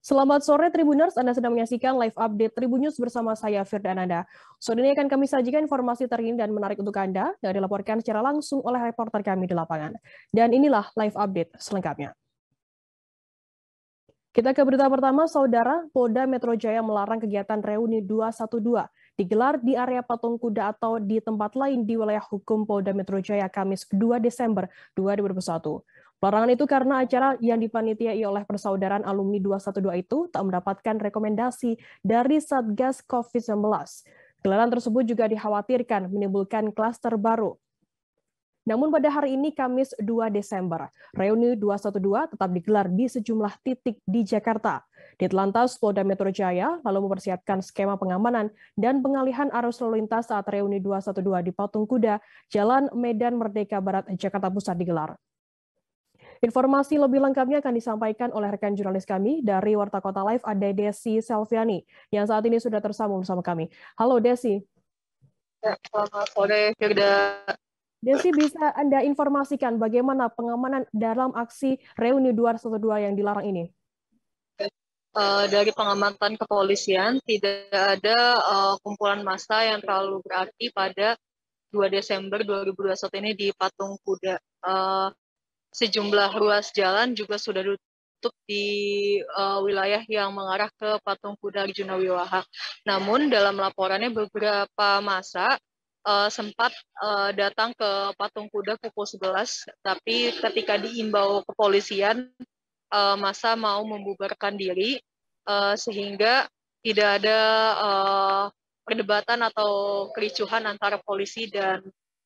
Selamat sore Tribuners, Anda sedang menyaksikan live update Tribun News bersama saya Firda Ananda. Sore ini akan kami sajikan informasi terkini dan menarik untuk Anda yang dilaporkan secara langsung oleh reporter kami di lapangan. Dan inilah live update selengkapnya. Kita ke berita pertama, Saudara. Polda Metro Jaya melarang kegiatan reuni 212 digelar di area patung kuda atau di tempat lain di wilayah hukum Polda Metro Jaya Kamis 2 Desember 2021. Pelarangan itu karena acara yang dipanitiai oleh Persaudaraan Alumni 212 itu tak mendapatkan rekomendasi dari Satgas COVID-19. Gelaran tersebut juga dikhawatirkan menimbulkan klaster baru. Namun pada hari ini, Kamis 2 Desember, reuni 212 tetap digelar di sejumlah titik di Jakarta. Ditlantas Polda Metro Jaya lalu mempersiapkan skema pengamanan dan pengalihan arus lalu lintas saat reuni 212 di Patung Kuda, Jalan Medan Merdeka Barat, Jakarta Pusat digelar. Informasi lebih lengkapnya akan disampaikan oleh rekan jurnalis kami dari Warta Kota Live, ada Desi Selviani, yang saat ini sudah tersambung bersama kami. Halo Desi. Selamat sore, Firda. Desi, bisa Anda informasikan bagaimana pengamanan dalam aksi reuni 212 yang dilarang ini? Dari pengamatan kepolisian, tidak ada kumpulan massa yang terlalu berarti pada 2 Desember 2021 ini di Patung Kuda. Sejumlah ruas jalan juga sudah ditutup di wilayah yang mengarah ke Patung Kuda Arjuna Wiwaha. Namun dalam laporannya beberapa massa sempat datang ke Patung Kuda pukul 11, tapi ketika diimbau kepolisian, massa mau membubarkan diri, sehingga tidak ada perdebatan atau kericuhan antara polisi dan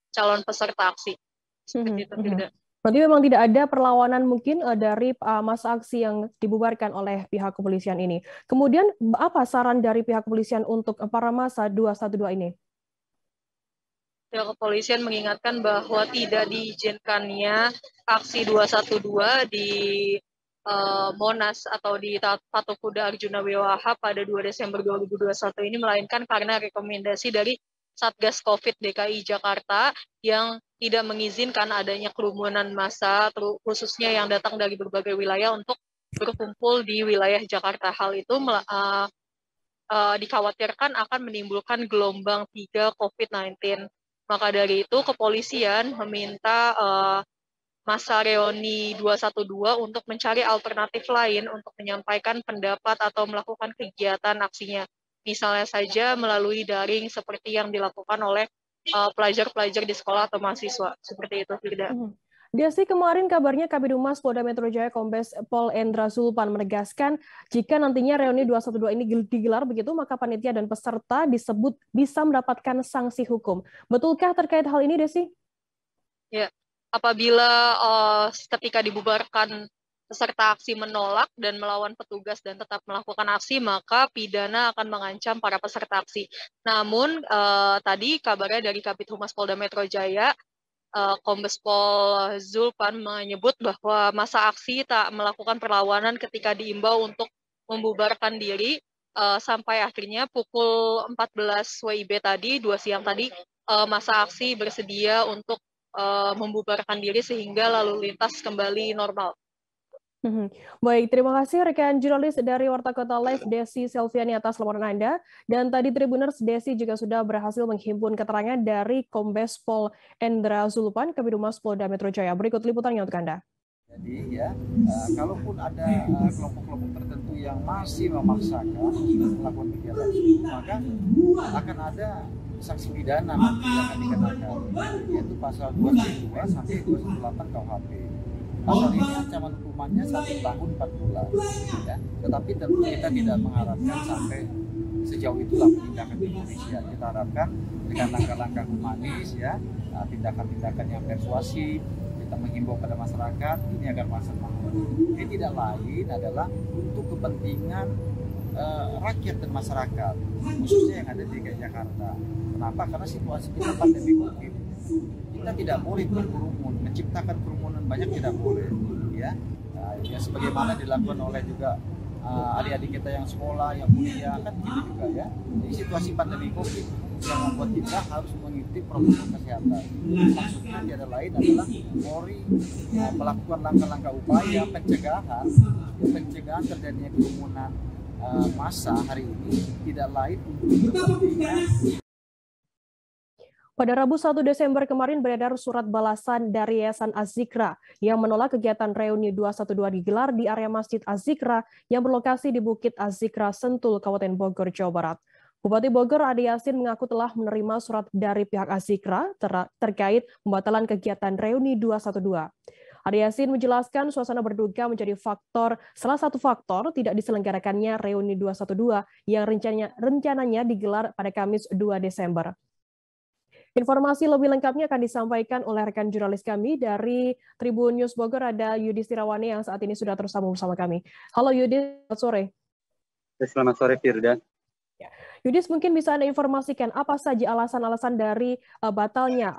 calon peserta aksi. Seperti itu, tidak. Berarti memang tidak ada perlawanan mungkin dari masa aksi yang dibubarkan oleh pihak kepolisian ini. Kemudian apa saran dari pihak kepolisian untuk para massa 212 ini? Pihak kepolisian mengingatkan bahwa tidak diizinkannya aksi 212 di Monas atau di Patung Kuda Arjuna Wiwaha pada 2 Desember 2021 ini, melainkan karena rekomendasi dari Satgas COVID DKI Jakarta yang tidak mengizinkan adanya kerumunan massa, khususnya yang datang dari berbagai wilayah untuk berkumpul di wilayah Jakarta. Hal itu dikhawatirkan akan menimbulkan gelombang 3 COVID-19. Maka dari itu, kepolisian meminta massa reuni 212 untuk mencari alternatif lain untuk menyampaikan pendapat atau melakukan kegiatan aksinya. Misalnya saja melalui daring seperti yang dilakukan oleh pelajar-pelajar di sekolah atau mahasiswa. Seperti itu, Firda. Desi, kemarin kabarnya Kabid Humas Polda Metro Jaya Kombes Pol Endra Zulpan menegaskan jika nantinya reuni 212 ini digelar begitu, maka panitia dan peserta disebut bisa mendapatkan sanksi hukum. Betulkah terkait hal ini, Desi? Ya, apabila ketika dibubarkan peserta aksi menolak dan melawan petugas dan tetap melakukan aksi, maka pidana akan mengancam para peserta aksi. Namun tadi kabarnya dari Kabid Humas Polda Metro Jaya, Kombes Pol Zulpan menyebut bahwa masa aksi tak melakukan perlawanan ketika diimbau untuk membubarkan diri, sampai akhirnya pukul 14 WIB tadi, 2 siang tadi, masa aksi bersedia untuk membubarkan diri sehingga lalu lintas kembali normal. Baik, terima kasih rekan jurnalis dari Warta Kota Live Desi Selviani atas laporan Anda. Dan tadi Tribuners, Desi juga sudah berhasil menghimpun keterangan dari Kombes Pol Endra Zulpan, Kabid Humas Polda Metro Jaya. Berikut liputannya untuk Anda. Jadi ya, kalaupun ada kelompok-kelompok tertentu yang masih memaksakan melakukan kegiatan itu, maka akan ada sanksi pidana yang akan dikenakan, yaitu pasal 212 sampai 218 KUHP. Pasal ini ancaman hukumannya 1 tahun 4 bulan. Ya. Tetapi tentu kita tidak mengharapkan sampai sejauh itulah penindakan di Indonesia. Kita harapkan dengan langkah-langkah humanis, ya, tindakan-tindakan yang persuasif, kita menghimbau pada masyarakat ini agar masyarakat. Ini tidak lain adalah untuk kepentingan rakyat dan masyarakat, khususnya yang ada di DKI Jakarta. Kenapa? Karena situasi kita pandemi COVID. Kita tidak boleh berkerumun, menciptakan kerumunan banyak tidak boleh, ya. Ya sebagaimana dilakukan oleh juga adik-adik kita yang sekolah, yang kuliah, kan gitu juga ya. Di situasi pandemi COVID, yang membuat kita harus mengikuti protokol kesehatan. Maksudnya tiada lain adalah Polri melakukan langkah-langkah upaya pencegahan terjadinya kerumunan massa hari ini tidak lain untuk kepentingan. Pada Rabu 1 Desember kemarin beredar surat balasan dari Yayasan Az-Zikra yang menolak kegiatan reuni 212 digelar di area Masjid Az-Zikra yang berlokasi di Bukit Az-Zikra, Sentul, Kabupaten Bogor, Jawa Barat. Bupati Bogor Ade Yasin mengaku telah menerima surat dari pihak Az-Zikra terkait pembatalan kegiatan reuni 212. Ade Yasin menjelaskan suasana berduka menjadi salah satu faktor tidak diselenggarakannya reuni 212 yang rencananya digelar pada Kamis 2 Desember. Informasi lebih lengkapnya akan disampaikan oleh rekan jurnalis kami dari Tribun News Bogor, ada Yudis Tirawani yang saat ini sudah tersambung bersama kami. Halo Yudis, selamat sore. Selamat sore Firda. Yudis, mungkin bisa Anda informasikan apa saja alasan-alasan dari batalnya,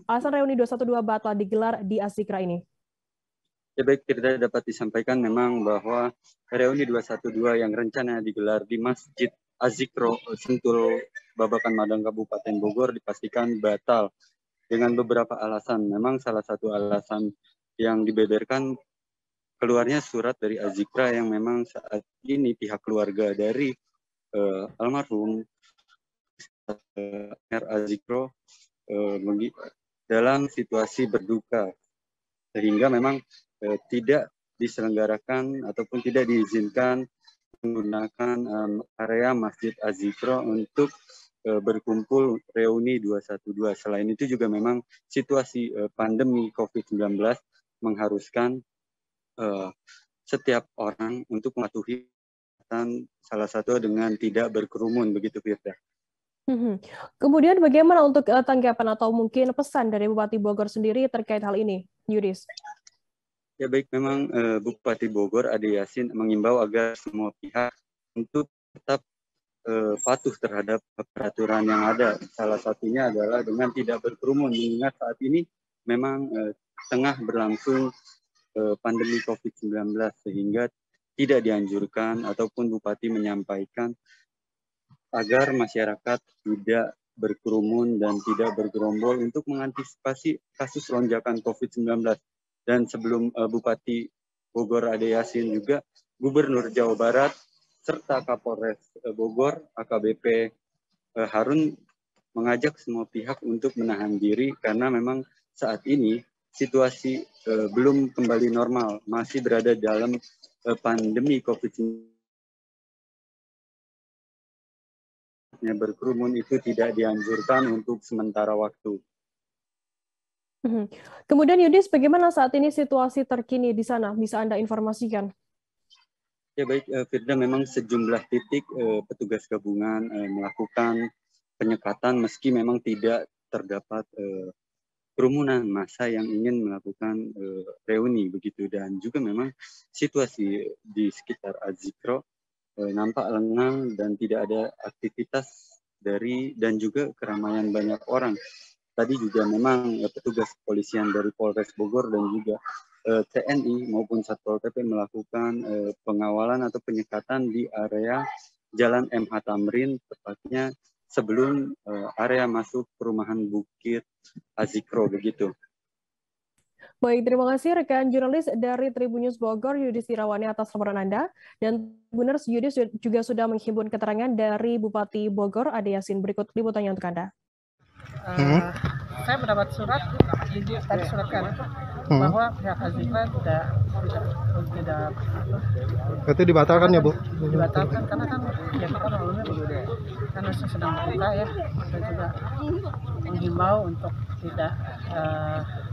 alasan reuni 212 batal digelar di Az-Zikra ini? Ya baik, Firda, dapat disampaikan memang bahwa reuni 212 yang rencana digelar di Masjid Az-Zikra Sentul Babakan Madang Kabupaten Bogor dipastikan batal dengan beberapa alasan. Memang salah satu alasan yang dibeberkan keluarnya surat dari Az-Zikra yang memang saat ini pihak keluarga dari almarhum Az-Zikra dalam situasi berduka sehingga memang tidak diselenggarakan ataupun tidak diizinkan menggunakan area Masjid Az-Zikra untuk berkumpul reuni 212. Selain itu juga memang situasi pandemi COVID-19 mengharuskan setiap orang untuk mematuhi salah satu dengan tidak berkerumun, begitu Firda. Kemudian bagaimana untuk tanggapan atau mungkin pesan dari Bupati Bogor sendiri terkait hal ini, Yudis? Ya baik, memang Bupati Bogor Ade Yasin mengimbau agar semua pihak untuk tetap patuh terhadap peraturan yang ada. Salah satunya adalah dengan tidak berkerumun, mengingat saat ini memang tengah berlangsung pandemi COVID-19 sehingga tidak dianjurkan ataupun Bupati menyampaikan agar masyarakat tidak berkerumun dan tidak bergerombol untuk mengantisipasi kasus lonjakan COVID-19. Dan sebelum Bupati Bogor Ade Yasin juga Gubernur Jawa Barat serta Kapolres Bogor AKBP Harun mengajak semua pihak untuk menahan diri karena memang saat ini situasi belum kembali normal, masih berada dalam pandemi COVID-19. Berkerumun itu tidak dianjurkan untuk sementara waktu. Kemudian Yudis, bagaimana saat ini situasi terkini di sana? Bisa Anda informasikan? Ya baik, Firda, memang sejumlah titik petugas gabungan melakukan penyekatan meski memang tidak terdapat kerumunan massa yang ingin melakukan reuni begitu, dan juga memang situasi di sekitar Az-Zikra nampak lengang dan tidak ada aktivitas dan juga keramaian banyak orang. Tadi juga memang petugas kepolisian dari Polres Bogor dan juga TNI maupun Satpol PP melakukan pengawalan atau penyekatan di area Jalan MH Tamrin, tepatnya sebelum area masuk perumahan Bukit Az-Zikra begitu. Baik, terima kasih rekan jurnalis dari Tribun News Bogor, Yudis Tirawani atas laporan Anda. Dan benar, Yudis juga sudah menghimpun keterangan dari Bupati Bogor Ade Yasin. Berikut liputannya untuk Anda. Saya mendapat surat kan bahwa pihak Az-Zikra tidak itu dibatalkan ya Bu? Dibatalkan karena kan ya kita maklumnya karena sedang berduka ya, saya juga menghimbau untuk tidak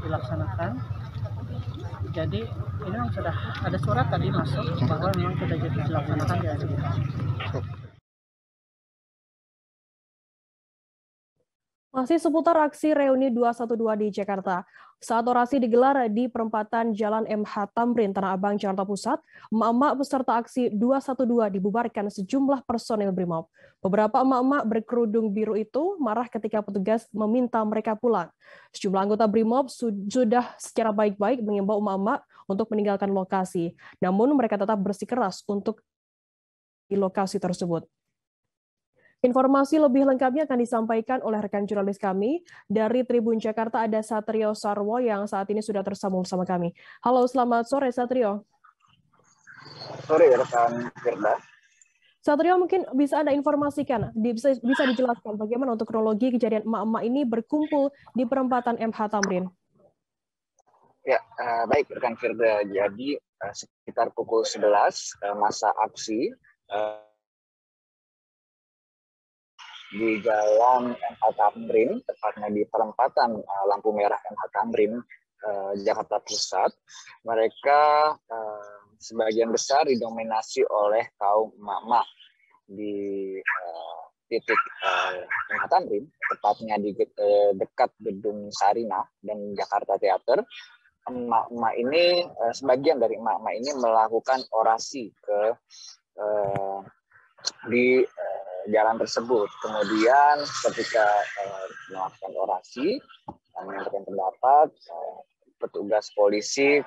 dilaksanakan. Jadi ini memang sudah ada surat tadi masuk bahwa memang tidak dilaksanakan di Az-Zikra. Masih seputar aksi reuni 212 di Jakarta. Saat orasi digelar di perempatan Jalan MH Tamrin, Tanah Abang, Jakarta Pusat, emak-emak peserta aksi 212 dibubarkan sejumlah personil BRIMOB. Beberapa emak-emak berkerudung biru itu marah ketika petugas meminta mereka pulang. Sejumlah anggota BRIMOB sudah secara baik-baik mengimbau emak-emak untuk meninggalkan lokasi. Namun mereka tetap bersikeras untuk di lokasi tersebut. Informasi lebih lengkapnya akan disampaikan oleh rekan jurnalis kami. Dari Tribun Jakarta ada Satrio Sarwo yang saat ini sudah tersambung bersama kami. Halo, selamat sore Satrio. Sore rekan Firda. Satrio, mungkin bisa Anda informasikan, bisa dijelaskan bagaimana untuk kronologi kejadian emak-emak ini berkumpul di perempatan MH Tamrin? Ya, baik rekan Firda. Jadi sekitar pukul 11 masa aksi di Jalan MH Tamrin, tepatnya di perempatan lampu merah MH Tamrin, Jakarta Pusat. Mereka sebagian besar didominasi oleh kaum emak-emak di titik MH Tamrin, tepatnya di dekat gedung Sarinah dan Jakarta Theater. Emak-emak ini, sebagian dari emak-emak ini melakukan orasi di jalan tersebut. Kemudian ketika melakukan orasi, menyampaikan pendapat, petugas polisi,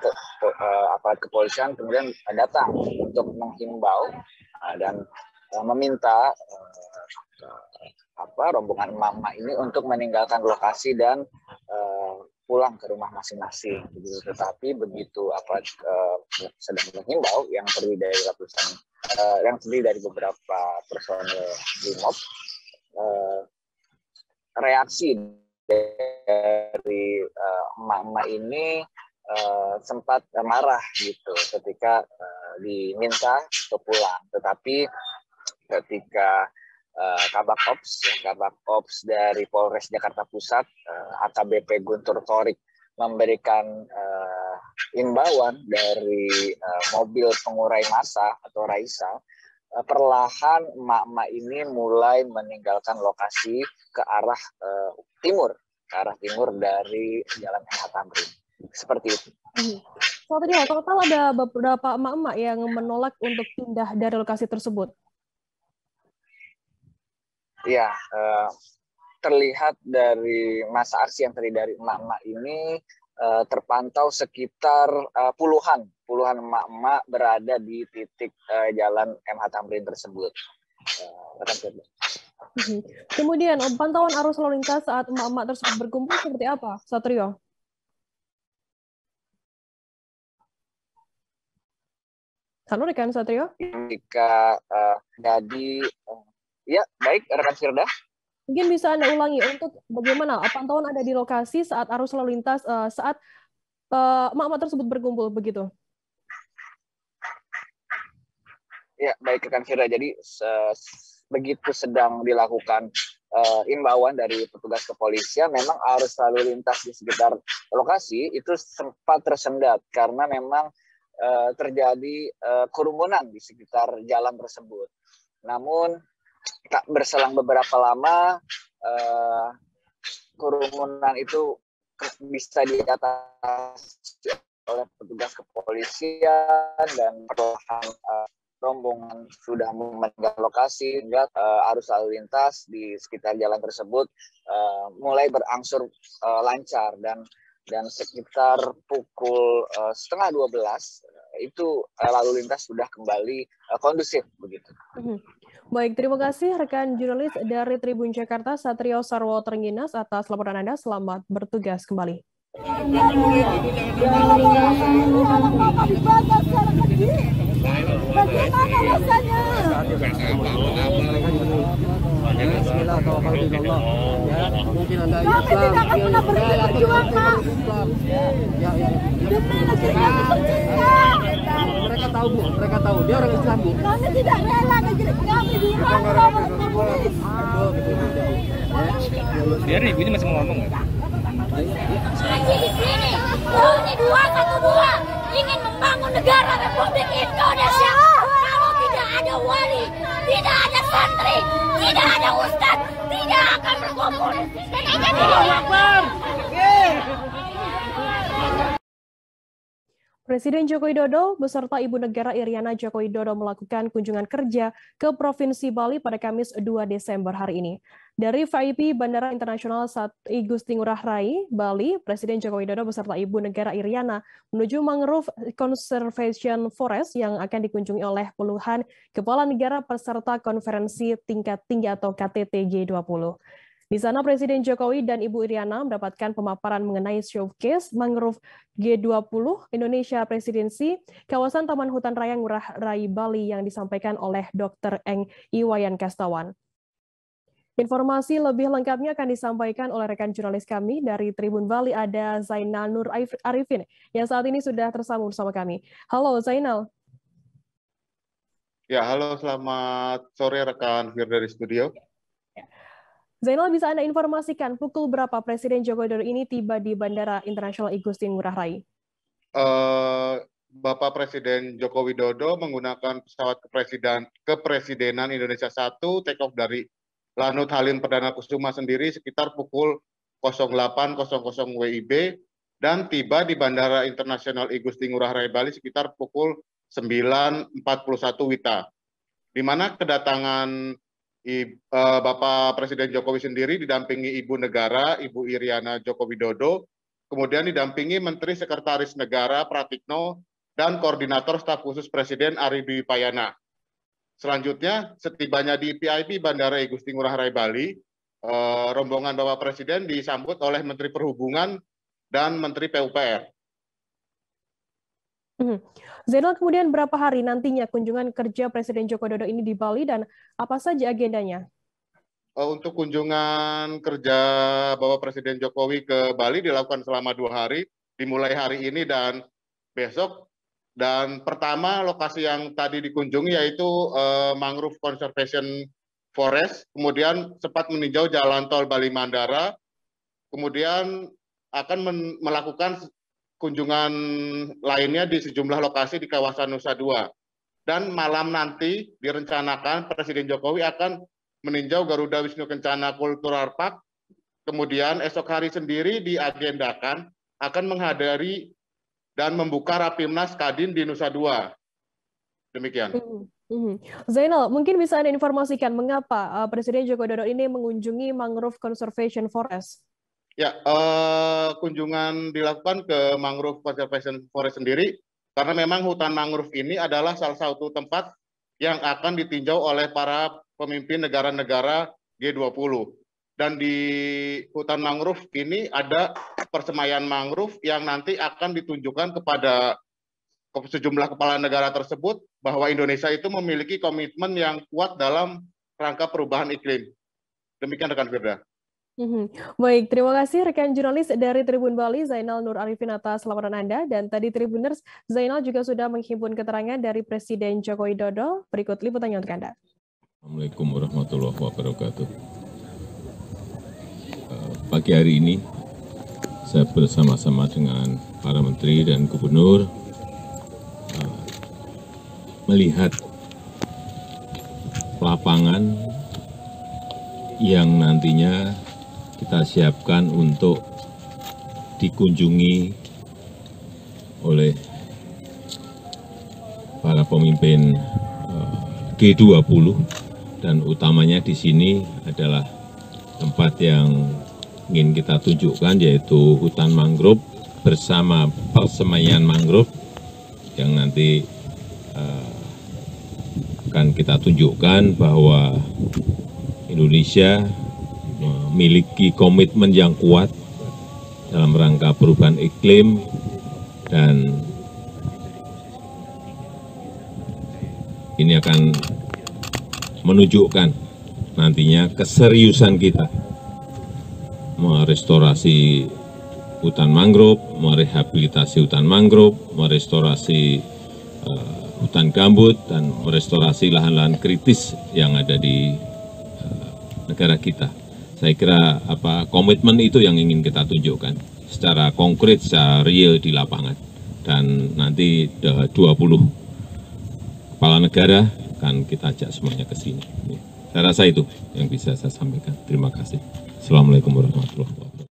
aparat kepolisian kemudian datang untuk menghimbau dan meminta rombongan emak-emak ini untuk meninggalkan lokasi dan pulang ke rumah masing-masing. Tetapi begitu aparat sedang menghimbau yang terdiri dari beberapa personel BRIMOB, reaksi dari emak-emak ini sempat marah gitu ketika diminta untuk pulang. Tetapi ketika Kabak Ops dari Polres Jakarta Pusat, AKBP Guntur Thorik, memberikan imbauan dari mobil pengurai massa atau Raisa, perlahan emak-emak ini mulai meninggalkan lokasi ke arah timur dari Jalan MH Tamrin. Seperti itu. Satrio, total ada beberapa emak-emak yang menolak untuk pindah dari lokasi tersebut. Ya, terlihat dari masa aksi yang terdiri dari emak-emak ini terpantau sekitar puluhan emak-emak berada di titik jalan MH Tamrin tersebut. Kemudian pantauan arus lalu lintas saat emak-emak tersebut berkumpul seperti apa, Satrio? Halo rekan Satrio. Jika ya, baik, rekan Firda. Mungkin bisa Anda ulangi untuk bagaimana pantauan ada di lokasi saat arus lalu lintas saat emak-emak tersebut berkumpul begitu. Ya, baik rekan Firda. Jadi begitu sedang dilakukan imbauan dari petugas kepolisian, memang arus lalu lintas di sekitar lokasi itu sempat tersendat karena memang terjadi kerumunan di sekitar jalan tersebut. Namun tak berselang beberapa lama, kerumunan itu bisa diatasi oleh petugas kepolisian dan perlahan rombongan sudah meninggalkan lokasi hingga arus lalu lintas di sekitar jalan tersebut mulai berangsur lancar dan sekitar pukul 11:30 itu lalu lintas sudah kembali kondusif begitu. Baik, terima kasih rekan jurnalis dari Tribun Jakarta, Satrio Sarwo Terengginas, atas laporan Anda. Selamat bertugas kembali. Bagaimana rasanya? Kami tidak akan pernah berhenti berjuang, Kak. Demi negeri kami tercinta. Mereka tahu, dia orang Islam, Bu. Kami tidak rela negeri kami dirangkul oleh komunis. Biar nih, ini masih mau ngomong nggak? Haji di sini, Reuni 212 ingin membangun negara Republik Indonesia. Kalau tidak ada wali, tidak ada santri, tidak ada ustadz, tidak akan berkumpul di sini. Presiden Joko Widodo beserta Ibu Negara Iriana Joko Widodo melakukan kunjungan kerja ke Provinsi Bali pada Kamis 2 Desember hari ini. Dari VIP Bandara Internasional Igusti Ngurah Rai, Bali, Presiden Joko Widodo beserta Ibu Negara Iriana menuju Mangrove Conservation Forest yang akan dikunjungi oleh puluhan kepala negara peserta konferensi tingkat tinggi atau KTT G20. Di sana Presiden Jokowi dan Ibu Iriana mendapatkan pemaparan mengenai showcase Mangrove G20 Indonesia Presidensi kawasan Taman Hutan Raya Ngurah Rai Bali yang disampaikan oleh Dr. Eng Iwayan Kastawan. Informasi lebih lengkapnya akan disampaikan oleh rekan jurnalis kami dari Tribun Bali, ada Zainal Nur Arifin yang saat ini sudah tersambung bersama kami. Halo Zainal. Ya, halo, selamat sore rekan Firda di studio. Zainal, bisa Anda informasikan pukul berapa Presiden Joko Widodo ini tiba di Bandara Internasional Igusti Ngurah Rai? Bapak Presiden Joko Widodo menggunakan pesawat kepresidenan Indonesia 1 take off dari Lanut Halim Perdana Kusuma sendiri sekitar pukul 08.00 WIB dan tiba di Bandara Internasional Igusti Ngurah Rai Bali sekitar pukul 9.41 WITA. Di mana kedatangan Bapak Presiden Jokowi sendiri didampingi Ibu Negara, Ibu Iriana Joko Widodo, kemudian didampingi Menteri Sekretaris Negara Pratikno dan Koordinator Staf Khusus Presiden Ari Dwi Payana. Selanjutnya, setibanya di VIP Bandara Igusti Ngurah Rai Bali, rombongan Bapak Presiden disambut oleh Menteri Perhubungan dan Menteri PUPR. Zainal, kemudian berapa hari nantinya kunjungan kerja Presiden Joko Widodo ini di Bali dan apa saja agendanya? Untuk kunjungan kerja Bapak Presiden Jokowi ke Bali dilakukan selama 2 hari, dimulai hari ini dan besok. Dan pertama lokasi yang tadi dikunjungi yaitu Mangrove Conservation Forest, kemudian sempat meninjau jalan tol Bali Mandara, kemudian akan melakukan kunjungan lainnya di sejumlah lokasi di kawasan Nusa Dua. Dan malam nanti direncanakan Presiden Jokowi akan meninjau Garuda Wisnu Kencana Cultural Park. Kemudian esok hari sendiri diagendakan akan menghadiri dan membuka Rapimnas Kadin di Nusa Dua. Demikian. Zainal, mungkin bisa Anda informasikan mengapa Presiden Joko Widodo ini mengunjungi Mangrove Conservation Forest? Ya, kunjungan dilakukan ke Mangrove Conservation Forest sendiri karena memang hutan mangrove ini adalah salah satu tempat yang akan ditinjau oleh para pemimpin negara-negara G20. Dan di hutan mangrove ini ada persemaian mangrove yang nanti akan ditunjukkan kepada sejumlah kepala negara tersebut bahwa Indonesia itu memiliki komitmen yang kuat dalam rangka perubahan iklim. Demikian rekan Firda. Baik, terima kasih rekan jurnalis dari Tribun Bali, Zainal Nur Arifin atas laporan Anda. Dan tadi Tribuners, Zainal juga sudah menghimpun keterangan dari Presiden Joko Widodo. Berikut liputannya untuk Anda. Assalamualaikum warahmatullahi wabarakatuh. Pagi hari ini, saya bersama-sama dengan para menteri dan gubernur melihat lapangan yang nantinya kita siapkan untuk dikunjungi oleh para pemimpin G20 dan utamanya di sini adalah tempat yang ingin kita tunjukkan yaitu hutan mangrove bersama persemaian mangrove yang nanti akan kita tunjukkan bahwa Indonesia memiliki komitmen yang kuat dalam rangka perubahan iklim dan ini akan menunjukkan nantinya keseriusan kita merestorasi hutan mangrove, merehabilitasi hutan mangrove, merestorasi hutan gambut dan merestorasi lahan-lahan kritis yang ada di negara kita. Saya kira komitmen itu yang ingin kita tunjukkan secara konkret, secara real di lapangan. Dan nanti 20 kepala negara akan kita ajak semuanya ke sini. Saya rasa itu yang bisa saya sampaikan. Terima kasih. Assalamualaikum warahmatullahi wabarakatuh.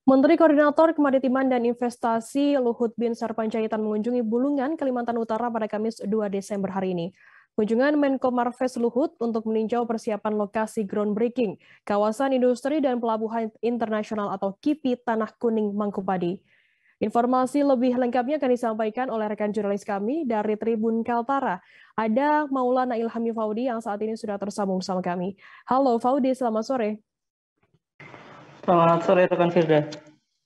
Menteri Koordinator Kemaritiman dan Investasi Luhut Binsar Panjaitan mengunjungi Bulungan, Kalimantan Utara pada Kamis 2 Desember hari ini. Kunjungan Menko Marves Luhut untuk meninjau persiapan lokasi groundbreaking kawasan industri dan pelabuhan internasional atau KIPI Tanah Kuning Mangkupadi. Informasi lebih lengkapnya akan disampaikan oleh rekan jurnalis kami dari Tribun Kaltara. Ada Maulana Ilhami Faudi yang saat ini sudah tersambung bersama kami. Halo Faudi, selamat sore. Selamat sore rekan Firda.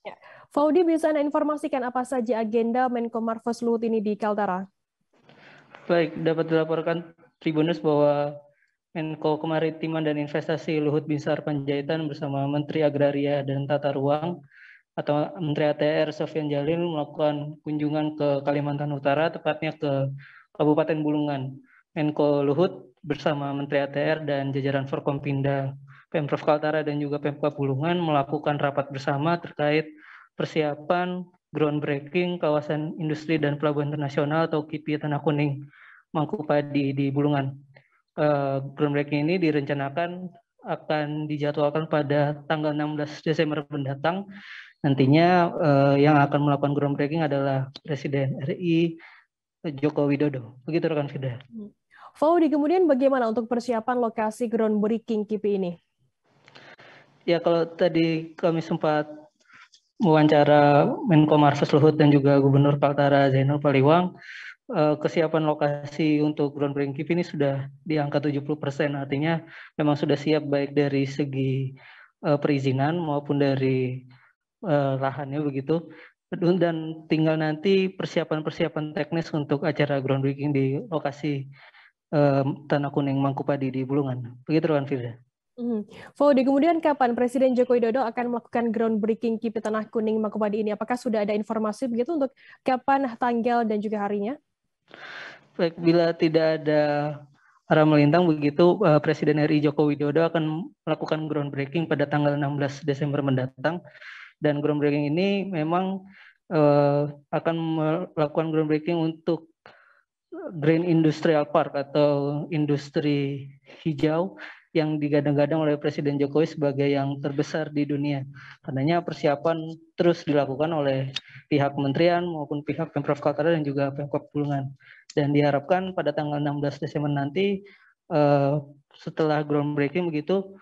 Ya. Faudi, bisa Anda informasikan apa saja agenda Menko Marves Luhut ini di Kaltara? Baik, dapat dilaporkan Tribunnews bahwa Menko Kemaritiman dan Investasi Luhut Binsar Panjaitan bersama Menteri Agraria dan Tata Ruang atau Menteri ATR Sofyan Djalil melakukan kunjungan ke Kalimantan Utara, tepatnya ke Kabupaten Bulungan. Menko Luhut bersama Menteri ATR dan jajaran Forkompinda, Pemprov Kaltara dan juga Pemkab Bulungan melakukan rapat bersama terkait persiapan groundbreaking kawasan industri dan pelabuhan internasional atau KIPI Tanah Kuning Mangkupadi di Bulungan. Groundbreaking ini direncanakan akan dijadwalkan pada tanggal 16 Desember mendatang. Nantinya yang akan melakukan groundbreaking adalah Presiden RI Joko Widodo. Begitu rekan Firda. Faudi, kemudian bagaimana untuk persiapan lokasi groundbreaking KIPI ini? Ya, kalau tadi kami sempat mewawancara Menko Marves Luhut dan juga Gubernur Kaltara Zainul Paliwang, kesiapan lokasi untuk groundbreaking KIPI ini sudah di angka 70%, artinya memang sudah siap baik dari segi perizinan maupun dari lahannya begitu, dan tinggal nanti persiapan-persiapan teknis untuk acara groundbreaking di lokasi Tanah Kuning Mangkupadi di Bulungan. Begitu rekan Firda. Faudi, kemudian kapan Presiden Joko Widodo akan melakukan groundbreaking KIPI Tanah Kuning Mangkupadi ini? Apakah sudah ada informasi begitu untuk kapan, tanggal, dan juga harinya? Baik, bila tidak ada arah melintang begitu, Presiden RI Joko Widodo akan melakukan groundbreaking pada tanggal 16 Desember mendatang. Dan groundbreaking ini memang akan melakukan groundbreaking untuk Green Industrial Park atau industri hijau yang digadang-gadang oleh Presiden Jokowi sebagai yang terbesar di dunia. Karenanya persiapan terus dilakukan oleh pihak kementerian maupun pihak Pemprov Kaltara dan juga Pemkab Bulungan. Dan diharapkan pada tanggal 16 Desember nanti setelah groundbreaking begitu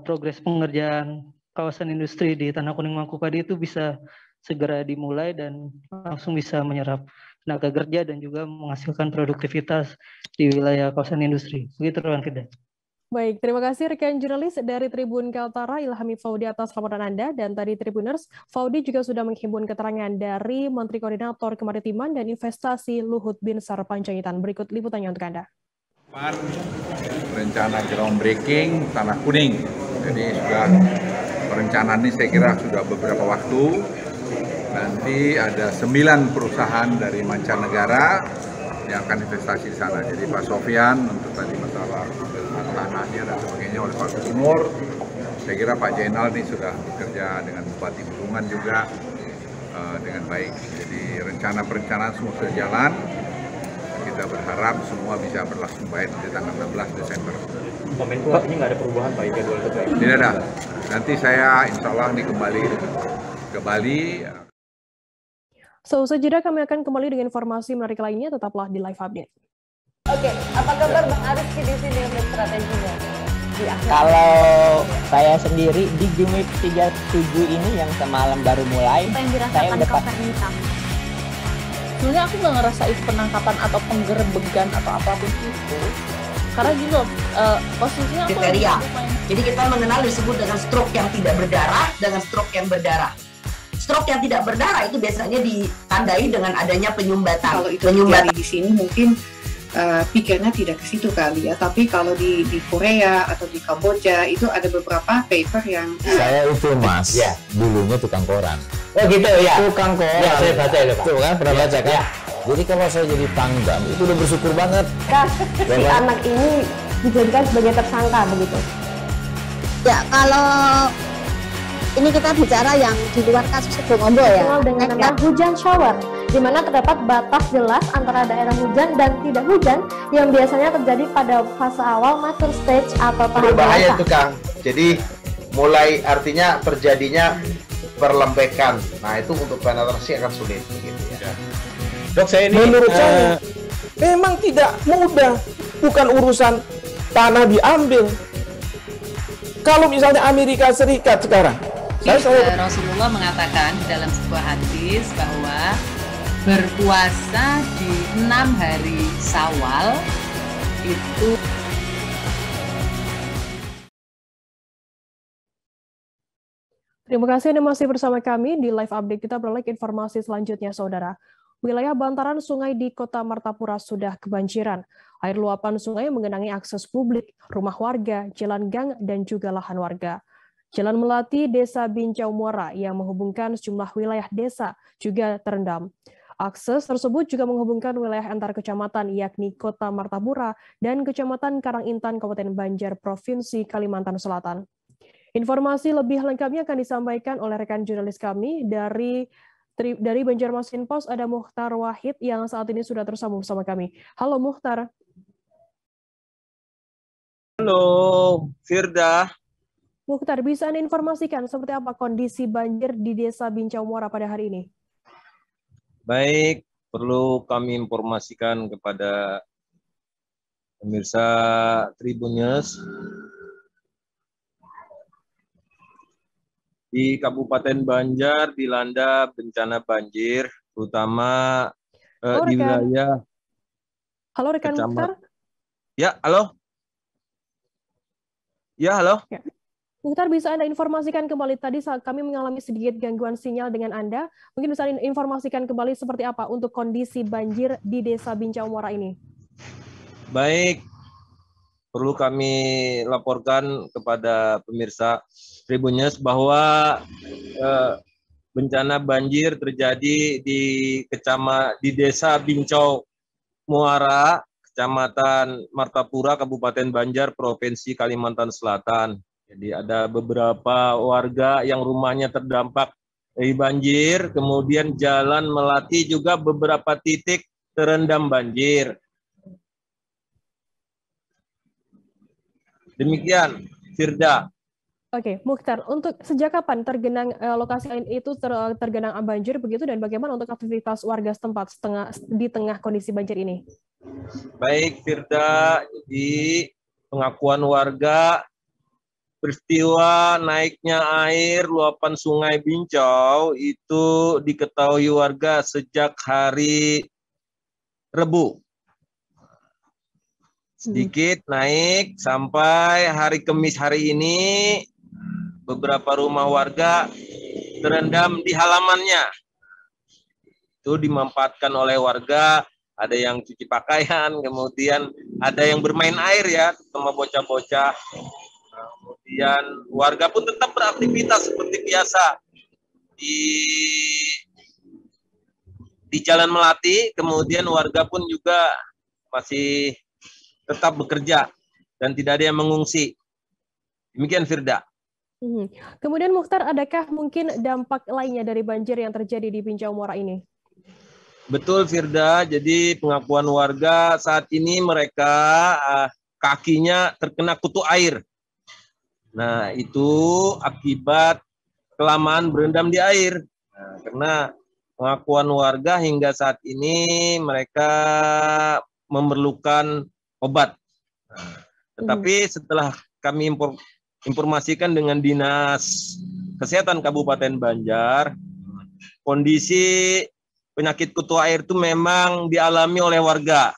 progres pengerjaan kawasan industri di Tanah Kuning Mangkupadi itu bisa segera dimulai dan langsung bisa menyerap tenaga kerja dan juga menghasilkan produktivitas di wilayah kawasan industri. Begitu rekan Firda. Baik, terima kasih rekan jurnalis dari Tribun Kaltara, Ilhami Faudi atas laporan Anda. Dan tadi Tribuners, Faudi juga sudah menghimpun keterangan dari Menteri Koordinator Kemaritiman dan Investasi Luhut Binsar Panjaitan. Berikut liputannya untuk Anda. Rencana groundbreaking Tanah Kuning. Jadi sudah perencanaan ini saya kira sudah beberapa waktu. Nanti ada 9 perusahaan dari mancanegara yang akan investasi di sana. Jadi Pak Sofyan untuk tadi masalah tanahnya dan sebagainya oleh Pak Gubernur. Saya kira Pak Jainal ini sudah bekerja dengan Bupati Bulungan juga dengan baik. Jadi rencana-perencanaan semua sudah jalan. Kita berharap semua bisa berlangsung baik di tanggal 16 Desember. Komenku artinya nggak ada perubahan Pak jadwal itu? Tidak ada. Nanti saya insya Allah ini kembali ke Bali. Seusai jeda kami akan kembali dengan informasi menarik lainnya, tetaplah di Live Update. Oke, apa kabar Bang Ariski di sini untuk strateginya? Kalau saya sendiri di Gimik 37 ini yang semalam baru mulai, apa yang saya udah hitam? Sebenarnya aku nggak ngerasa itu penangkapan atau penggerbegan atau apapun itu. Karena gini loh, posisinya aku kriteria. Jadi kita mengenal disebut dengan stroke yang tidak berdarah dengan stroke yang berdarah. Stroke yang tidak berdarah itu biasanya ditandai dengan adanya penyumbatan. Kalau itu terjadi di sini mungkin pikirnya tidak ke situ kali ya. Tapi kalau di Korea atau di Kamboja itu ada beberapa paper yang saya itu Mas, ya. Dulunya tukang koran. Oh gitu ya. Tukang koran. Ya, saya baca itu Pak. Tuh kan pernah baca kan? Ya. Jadi kalau saya jadi pangdam itu udah bersyukur banget. Si anak ini dijadikan sebagai tersangka begitu. Ya kalau ini kita bicara yang di luar kasus Sebongombo ya. Dengan nama hujan shower, di mana terdapat batas jelas antara daerah hujan dan tidak hujan yang biasanya terjadi pada fase awal mature stage atau tahap berbahaya dewasa. itu Kang. Jadi mulai artinya terjadinya perlembekan. Nah itu untuk penetrasi akan sulit gitu ya. Dok, saya ini Menurut saya memang tidak mudah, bukan urusan tanah diambil. Kalau misalnya Amerika Serikat sekarang, Rasulullah mengatakan dalam sebuah hadis bahwa berpuasa di 6 hari Syawal itu. Terima kasih Anda masih bersama kami di live update. Kita beralih ke informasi selanjutnya, Saudara. Wilayah bantaran sungai di Kota Martapura sudah kebanjiran. Air luapan sungai mengenangi akses publik, rumah warga, jalan gang, dan juga lahan warga. Jalan Melati, Desa Bincau Muara yang menghubungkan sejumlah wilayah desa juga terendam. Akses tersebut juga menghubungkan wilayah antar kecamatan, yakni Kota Martapura dan Kecamatan Karangintan, Kabupaten Banjar, Provinsi Kalimantan Selatan. Informasi lebih lengkapnya akan disampaikan oleh rekan jurnalis kami dari Banjarmasin Post, ada Mukhtar Wahid yang saat ini sudah tersambung bersama kami. Halo Mukhtar. Halo Firda. Mukhtar, bisa Anda informasikan seperti apa kondisi banjir di Desa Bincau Muara pada hari ini? Baik, perlu kami informasikan kepada pemirsa Tribun News. Di Kabupaten Banjar dilanda bencana banjir, terutama di wilayah. Halo rekan Mukhtar. Ya, halo. Ya, halo. Ya. Mukhtar, bisa Anda informasikan kembali, tadi saat kami mengalami sedikit gangguan sinyal dengan Anda, mungkin bisa informasikan kembali seperti apa untuk kondisi banjir di Desa Bincau Muara ini? Baik, perlu kami laporkan kepada pemirsa Tribun News bahwa bencana banjir terjadi di Desa Bincau Muara, Kecamatan Martapura, Kabupaten Banjar, Provinsi Kalimantan Selatan. Jadi ada beberapa warga yang rumahnya terdampak dari banjir, kemudian Jalan Melati juga beberapa titik terendam banjir. Demikian, Firda. Oke, Mukhtar, untuk sejak kapan tergenang lokasi lain itu tergenang banjir begitu, dan bagaimana untuk aktivitas warga setempat di tengah kondisi banjir ini? Baik, Firda, jadi pengakuan warga peristiwa naiknya air luapan Sungai Bincau itu diketahui warga sejak hari Rebu. Sedikit naik sampai hari Kamis hari ini. Beberapa rumah warga terendam di halamannya. Itu dimanfaatkan oleh warga, ada yang cuci pakaian, kemudian ada yang bermain air ya, sama bocah-bocah. Kemudian warga pun tetap beraktivitas seperti biasa di Jalan Melati, kemudian warga pun juga masih tetap bekerja dan tidak ada yang mengungsi. Demikian Firda. Kemudian Mukhtar, adakah mungkin dampak lainnya dari banjir yang terjadi di Bincau Muara ini? Betul Firda, jadi pengakuan warga saat ini mereka kakinya terkena kutu air. Nah itu akibat kelamaan berendam di air. Nah, karena pengakuan warga hingga saat ini mereka memerlukan obat. Nah, tetapi setelah kami informasikan dengan Dinas Kesehatan Kabupaten Banjar, kondisi penyakit kutu air itu memang dialami oleh warga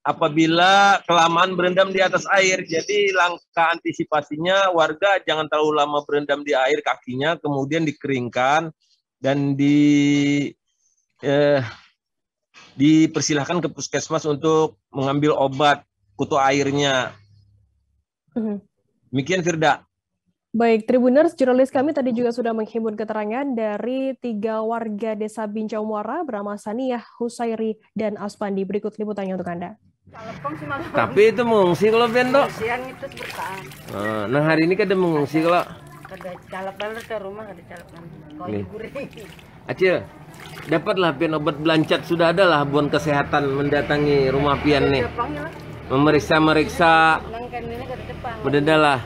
apabila kelamaan berendam di atas air. Jadi langkah antisipasinya warga jangan terlalu lama berendam di air kakinya, kemudian dikeringkan dan dipersilahkan ke puskesmas untuk mengambil obat kutu airnya. Demikian Firda. Baik, Tribuners, jurnalis kami tadi juga sudah menghimpun keterangan dari 3 warga Desa Bincau Muara bernama Saniyah, Husairi, dan Aspandi. Berikut liputannya untuk Anda. Tapi itu mengungsi kalau Bendo. Siang itu bertahan. Nah hari ini kan ada mengungsi kalau. Ada calapan ke rumah, ada calapan. Nih. Acil, dapatlah pian obat belancat, sudah ada lah buan kesehatan mendatangi rumah pian nih. Memeriksa. Berdadalah.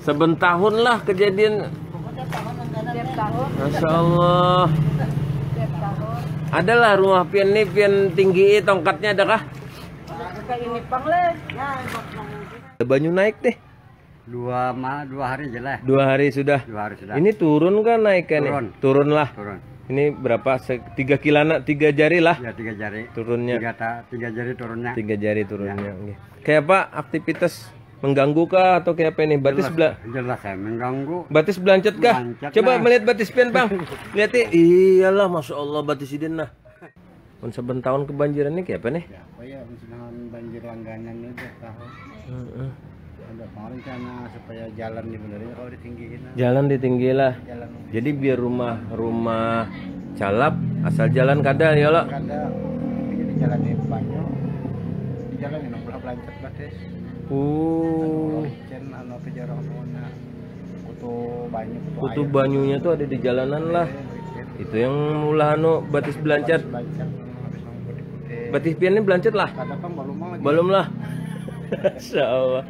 Sebentahun lah kejadian. Masya Allah. Adalah rumah pian nih, pian tinggi tongkatnya adakah? Kayak ini pang le. Banyu naik deh. 2 hari jelas. 2 hari sudah. 2 hari sudah. Ini turun kan naiknya nih? Turun lah. Turun. Ini berapa? 3 kilana, 3 jari lah. Ya 3 jari. Turunnya. 3 jari turunnya. 3 jari turunnya. Ya. Kayak apa aktivitas mengganggu kah atau kayak apa ini? Batis jelas saya mengganggu. Batis belancet kah? Coba melihat batis pian bang. Lihat iyalah, masya Allah batis idin nah. Saben tahun kebanjiran ini kayak apa nih? Ya, apa ya dengan banjir langganan ini tahun. Ada rencana supaya jalan dibenerin kalau ditinggiin. Jalan ditinggi lah. Jadi biar rumah calap asal jalan kada ya lo. Kada jadi jalan di banyu. Di jalan ini belah belancet batis. Licin anu kejarang semua. Kutu banyunya tuh ada di jalanan lah. Itu yang mula batis belancet. Batis pian ini belancet lah. Belum lah. Masya Allah.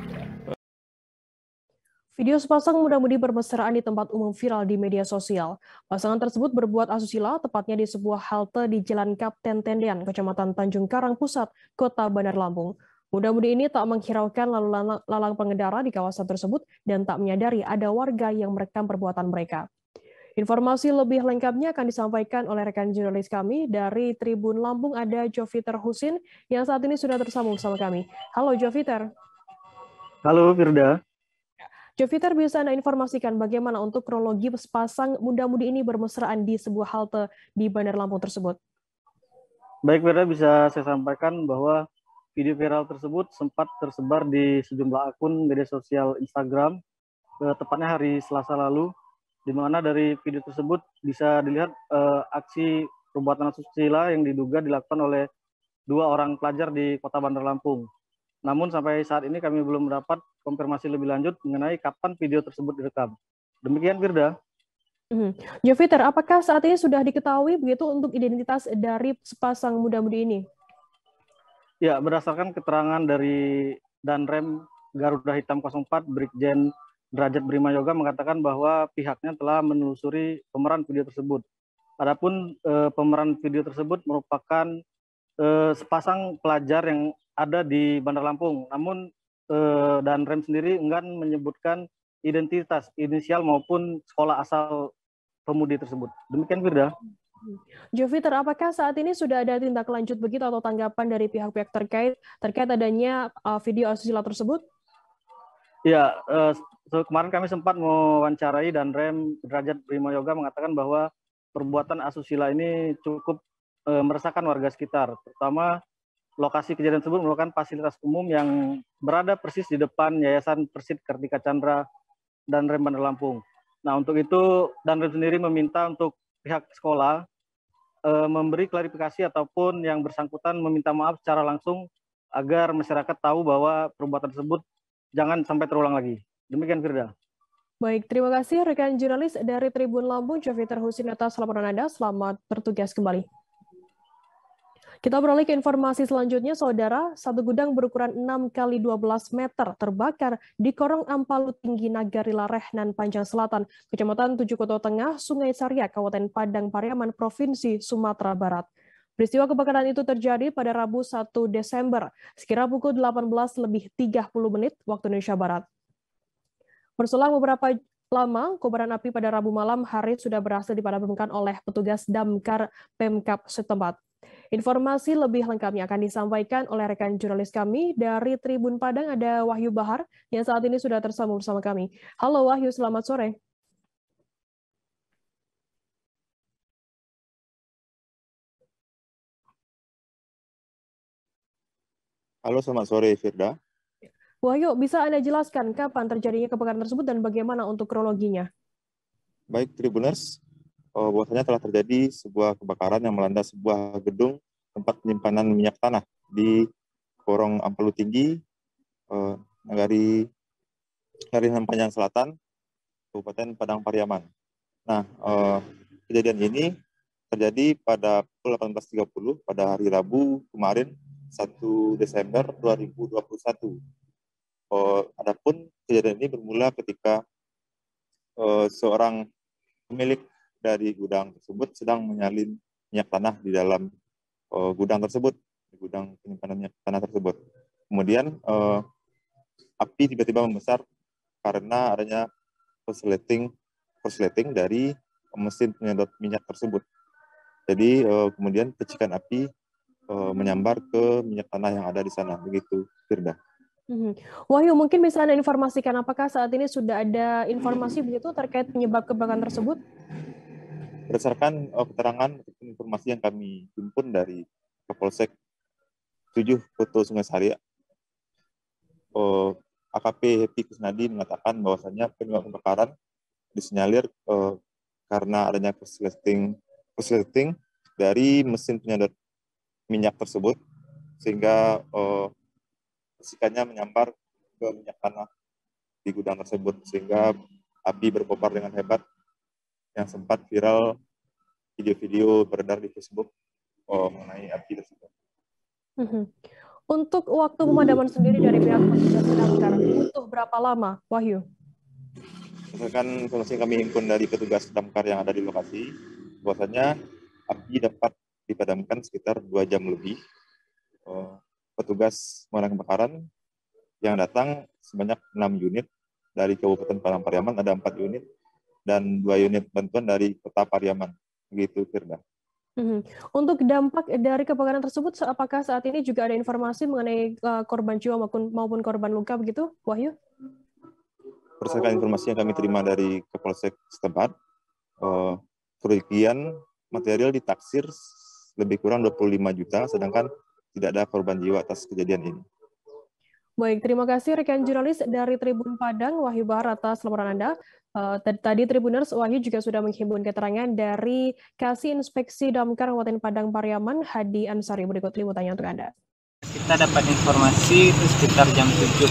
Video sepasang muda-mudi bermesraan di tempat umum viral di media sosial. Pasangan tersebut berbuat asusila, tepatnya di sebuah halte di Jalan Kapten Tendean, Kecamatan Tanjung Karang Pusat, Kota Bandar Lampung. Muda-mudi ini tak menghiraukan lalu lalang pengendara di kawasan tersebut dan tak menyadari ada warga yang merekam perbuatan mereka. Informasi lebih lengkapnya akan disampaikan oleh rekan jurnalis kami dari Tribun Lampung, ada Joviter Husin yang saat ini sudah tersambung bersama kami. Halo Joviter. Halo Firda. Joviter, bisa Anda informasikan bagaimana untuk kronologi sepasang muda-mudi ini bermesraan di sebuah halte di Bandar Lampung tersebut? Baik Firda, bisa saya sampaikan bahwa video viral tersebut sempat tersebar di sejumlah akun media sosial Instagram, tepatnya hari Selasa lalu, di mana dari video tersebut bisa dilihat aksi perbuatan asusila yang diduga dilakukan oleh 2 orang pelajar di Kota Bandar Lampung. Namun sampai saat ini kami belum mendapat konfirmasi lebih lanjut mengenai kapan video tersebut direkam. Demikian Firda. Joviter, apakah saat ini sudah diketahui begitu untuk identitas dari sepasang muda-mudi ini? Ya, berdasarkan keterangan dari Danrem Garuda Hitam 04 Brigjen Derajat Brima Yoga mengatakan bahwa pihaknya telah menelusuri pemeran video tersebut. Adapun pemeran video tersebut merupakan sepasang pelajar yang ada di Bandar Lampung. Namun Danrem sendiri enggan menyebutkan identitas, inisial maupun sekolah asal pemudi tersebut. Demikian Firda. Joviter, apakah saat ini sudah ada tindak lanjut begitu atau tanggapan dari pihak-pihak terkait adanya video asusila tersebut? Ya, kemarin kami sempat mewawancarai Danrem Derajat Brima Yoga mengatakan bahwa perbuatan asusila ini cukup meresahkan warga sekitar, terutama lokasi kejadian tersebut merupakan fasilitas umum yang berada persis di depan Yayasan Persit Kartika Chandra Danrem Bandar Lampung. Nah, untuk itu Danrem sendiri meminta untuk pihak sekolah memberi klarifikasi ataupun yang bersangkutan meminta maaf secara langsung agar masyarakat tahu bahwa perbuatan tersebut jangan sampai terulang lagi. Demikian Firda. Baik, terima kasih rekan jurnalis dari Tribun Lampung, Joviter Husin atas laporan Anda. Selamat bertugas kembali. Kita beralih ke informasi selanjutnya, Saudara. Satu gudang berukuran 6x12 meter terbakar di Korong Ampalu Tinggi Nagari Larehnan, Panjang Selatan, Kecamatan Tujuh Koto Tengah, Sungai Saria, Kabupaten Padang Pariaman, Provinsi Sumatera Barat. Peristiwa kebakaran itu terjadi pada Rabu 1 Desember, sekira pukul 18:30 waktu Indonesia Barat. Berselang beberapa lama, kobaran api pada Rabu malam hari sudah berhasil dipadamkan oleh petugas damkar Pemkab setempat. Informasi lebih lengkapnya akan disampaikan oleh rekan jurnalis kami dari Tribun Padang, ada Wahyu Bahar yang saat ini sudah tersambung bersama kami. Halo Wahyu, selamat sore. Halo, selamat sore Firda. Wahyu, bisa Anda jelaskan kapan terjadinya kebakaran tersebut dan bagaimana untuk kronologinya? Baik, Tribuners, bahwasanya telah terjadi sebuah kebakaran yang melanda sebuah gedung tempat penyimpanan minyak tanah di Korong Ampalu Tinggi, Nagari Larehnan Panjang Selatan, Kabupaten Padang Pariaman. Nah, kejadian ini terjadi pada pukul 18.30 pada hari Rabu kemarin, 1 Desember 2021. Adapun kejadian ini bermula ketika seorang pemilik dari gudang tersebut sedang menyalin minyak tanah di dalam gudang tersebut, di gudang penyimpanan minyak tanah tersebut. Kemudian api tiba-tiba membesar karena adanya korsleting dari mesin penyedot minyak tersebut. Jadi kemudian percikan api menyambar ke minyak tanah yang ada di sana, begitu, Firda. Wahyu, mungkin bisa Anda informasikan apakah saat ini sudah ada informasi begitu terkait penyebab kebakaran tersebut? Berdasarkan keterangan ataupun informasi yang kami himpun dari Kapolsek 7 Koto Sungai Sari, AKP Happy Kusnadi mengatakan bahwasannya penyebab kebakaran disinyalir karena adanya korsleting dari mesin penyedot minyak tersebut, sehingga percikannya menyambar ke minyak tanah di gudang tersebut, sehingga api berkobar dengan hebat yang sempat viral video-video beredar di Facebook mengenai api tersebut. Untuk waktu pemadaman sendiri dari pihak petugas damkar butuh berapa lama, Wahyu? Berdasarkan informasi yang kami himpun dari petugas damkar yang ada di lokasi, bahwasanya api dapat dipadamkan sekitar 2 jam lebih. Petugas pemadam kebakaran yang datang sebanyak 6 unit dari Kabupaten Padang Pariaman, ada 4 unit, dan 2 unit bantuan dari Kota Pariaman. Begitu, Firda. Untuk dampak dari kebakaran tersebut, apakah saat ini juga ada informasi mengenai korban jiwa maupun korban luka begitu, Wahyu? Berdasarkan informasi yang kami terima dari Kapolsek setempat, kerugian material ditaksir lebih kurang 25 juta, sedangkan tidak ada korban jiwa atas kejadian ini. Baik, terima kasih rekan jurnalis dari Tribun Padang, Wahyu Bahar, atas laporan Anda. Tadi Tribuners, Wahyu juga sudah menghimpun keterangan dari Kasih Inspeksi Damkar Kabupaten Padang Pariaman, Hadi Ansari. Berikut liputannya untuk Anda. Kita dapat informasi itu sekitar jam 7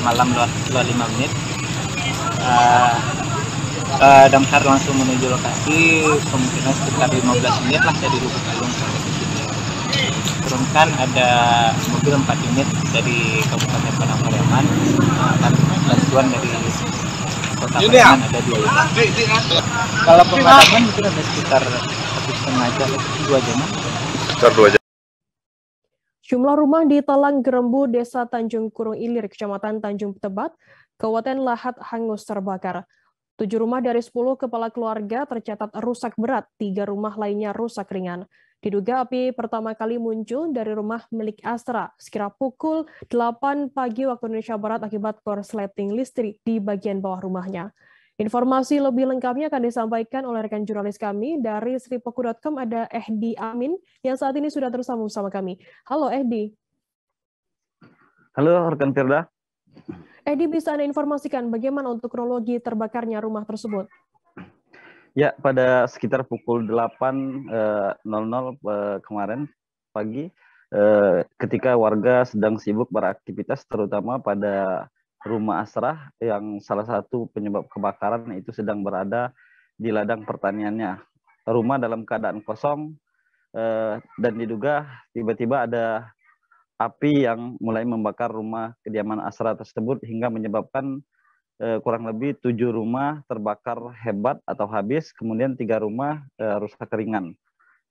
malam 25 menit. Damkar langsung menuju lokasi, kemungkinan sekitar 15 menit lah dari Lubuk Alung sampai ke sini. Turunkan ada mobil 4 unit dari Kabupaten Padang Pariaman, dan bantuan dari Kota Pariaman ada 2 unit. Kalau pemadaman itu ada sekitar 1,5 jam, 2 jam. Sekitar 2 jam. Jumlah rumah di Talang Gerembu, Desa Tanjung Kurung Ilir, Kecamatan Tanjung Tebat, Kabupaten Lahat hangus terbakar. 7 rumah dari 10 kepala keluarga tercatat rusak berat, 3 rumah lainnya rusak ringan. Diduga api pertama kali muncul dari rumah milik Astra sekira pukul 8 pagi waktu Indonesia Barat akibat korsleting listrik di bagian bawah rumahnya. Informasi lebih lengkapnya akan disampaikan oleh rekan jurnalis kami dari sripoku.com, ada Ehdi Amin yang saat ini sudah tersambung sama kami. Halo Ehdi. Halo rekan Firda. Ehdi, bisa Anda informasikan bagaimana untuk kronologi terbakarnya rumah tersebut? Ya, pada sekitar pukul 8.00 kemarin pagi, ketika warga sedang sibuk beraktivitas, terutama pada rumah Asrah yang salah satu penyebab kebakaran itu sedang berada di ladang pertaniannya. Rumah dalam keadaan kosong dan diduga tiba-tiba ada api yang mulai membakar rumah kediaman Asrah tersebut hingga menyebabkan kurang lebih 7 rumah terbakar hebat atau habis, kemudian 3 rumah rusak ringan.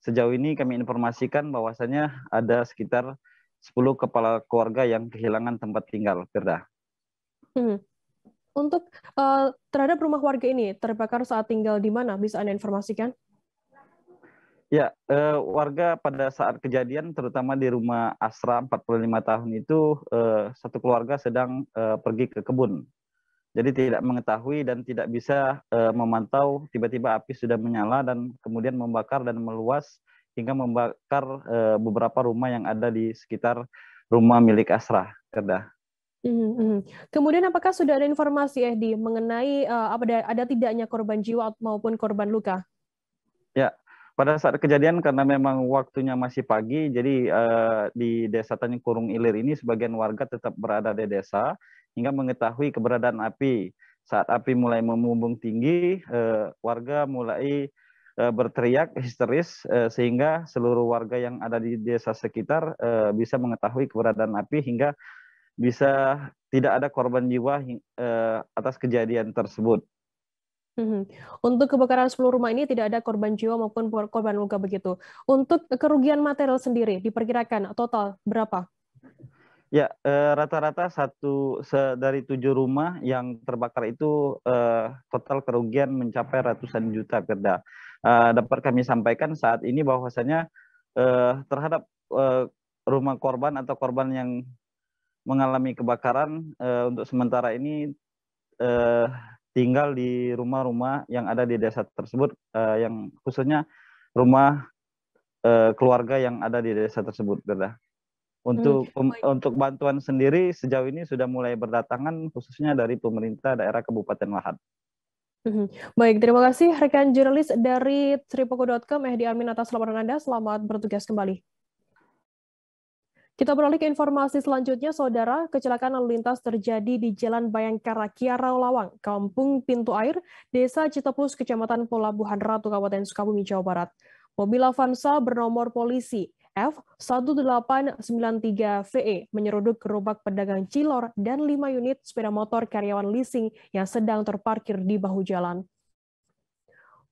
Sejauh ini kami informasikan bahwasanya ada sekitar 10 kepala keluarga yang kehilangan tempat tinggal, Firda. Untuk terhadap rumah warga ini terbakar saat tinggal di mana, bisa Anda informasikan? Ya, warga pada saat kejadian, terutama di rumah Asra 45 tahun itu, satu keluarga sedang pergi ke kebun. Jadi tidak mengetahui dan tidak bisa memantau tiba-tiba api sudah menyala dan kemudian membakar dan meluas hingga membakar beberapa rumah yang ada di sekitar rumah milik Asra. Kemudian apakah sudah ada informasi Ehdi mengenai ada tidaknya korban jiwa maupun korban luka? Ya, pada saat kejadian karena memang waktunya masih pagi, jadi di Desa Tanjung Kurung Ilir ini sebagian warga tetap berada di desa hingga mengetahui keberadaan api. Saat api mulai membumbung tinggi, warga mulai berteriak histeris sehingga seluruh warga yang ada di desa sekitar bisa mengetahui keberadaan api hingga bisa tidak ada korban jiwa atas kejadian tersebut. Untuk kebakaran 10 rumah ini tidak ada korban jiwa maupun korban luka begitu. Untuk kerugian material sendiri diperkirakan total berapa? Ya, rata-rata dari 7 rumah yang terbakar itu total kerugian mencapai ratusan juta, Firda. Dapat kami sampaikan saat ini bahwasanya terhadap rumah korban atau korban yang mengalami kebakaran untuk sementara ini tinggal di rumah-rumah yang ada di desa tersebut, yang khususnya rumah keluarga yang ada di desa tersebut, Firda. Untuk bantuan sendiri sejauh ini sudah mulai berdatangan khususnya dari pemerintah daerah Kabupaten Lahad. Baik, terima kasih rekan jurnalis dari tripoko.com Ehdi Amin atas laporan Anda. Selamat bertugas kembali. Kita beralih ke informasi selanjutnya, Saudara. Kecelakaan lalu lintas terjadi di Jalan Bayangkara, Kiara Lawang, Kampung Pintu Air, Desa Citepus, Kecamatan Pelabuhan Ratu, Kabupaten Sukabumi, Jawa Barat. Mobil Avanza bernomor polisi F1893VE menyeruduk gerobak pedagang cilor dan 5 unit sepeda motor karyawan leasing yang sedang terparkir di bahu jalan.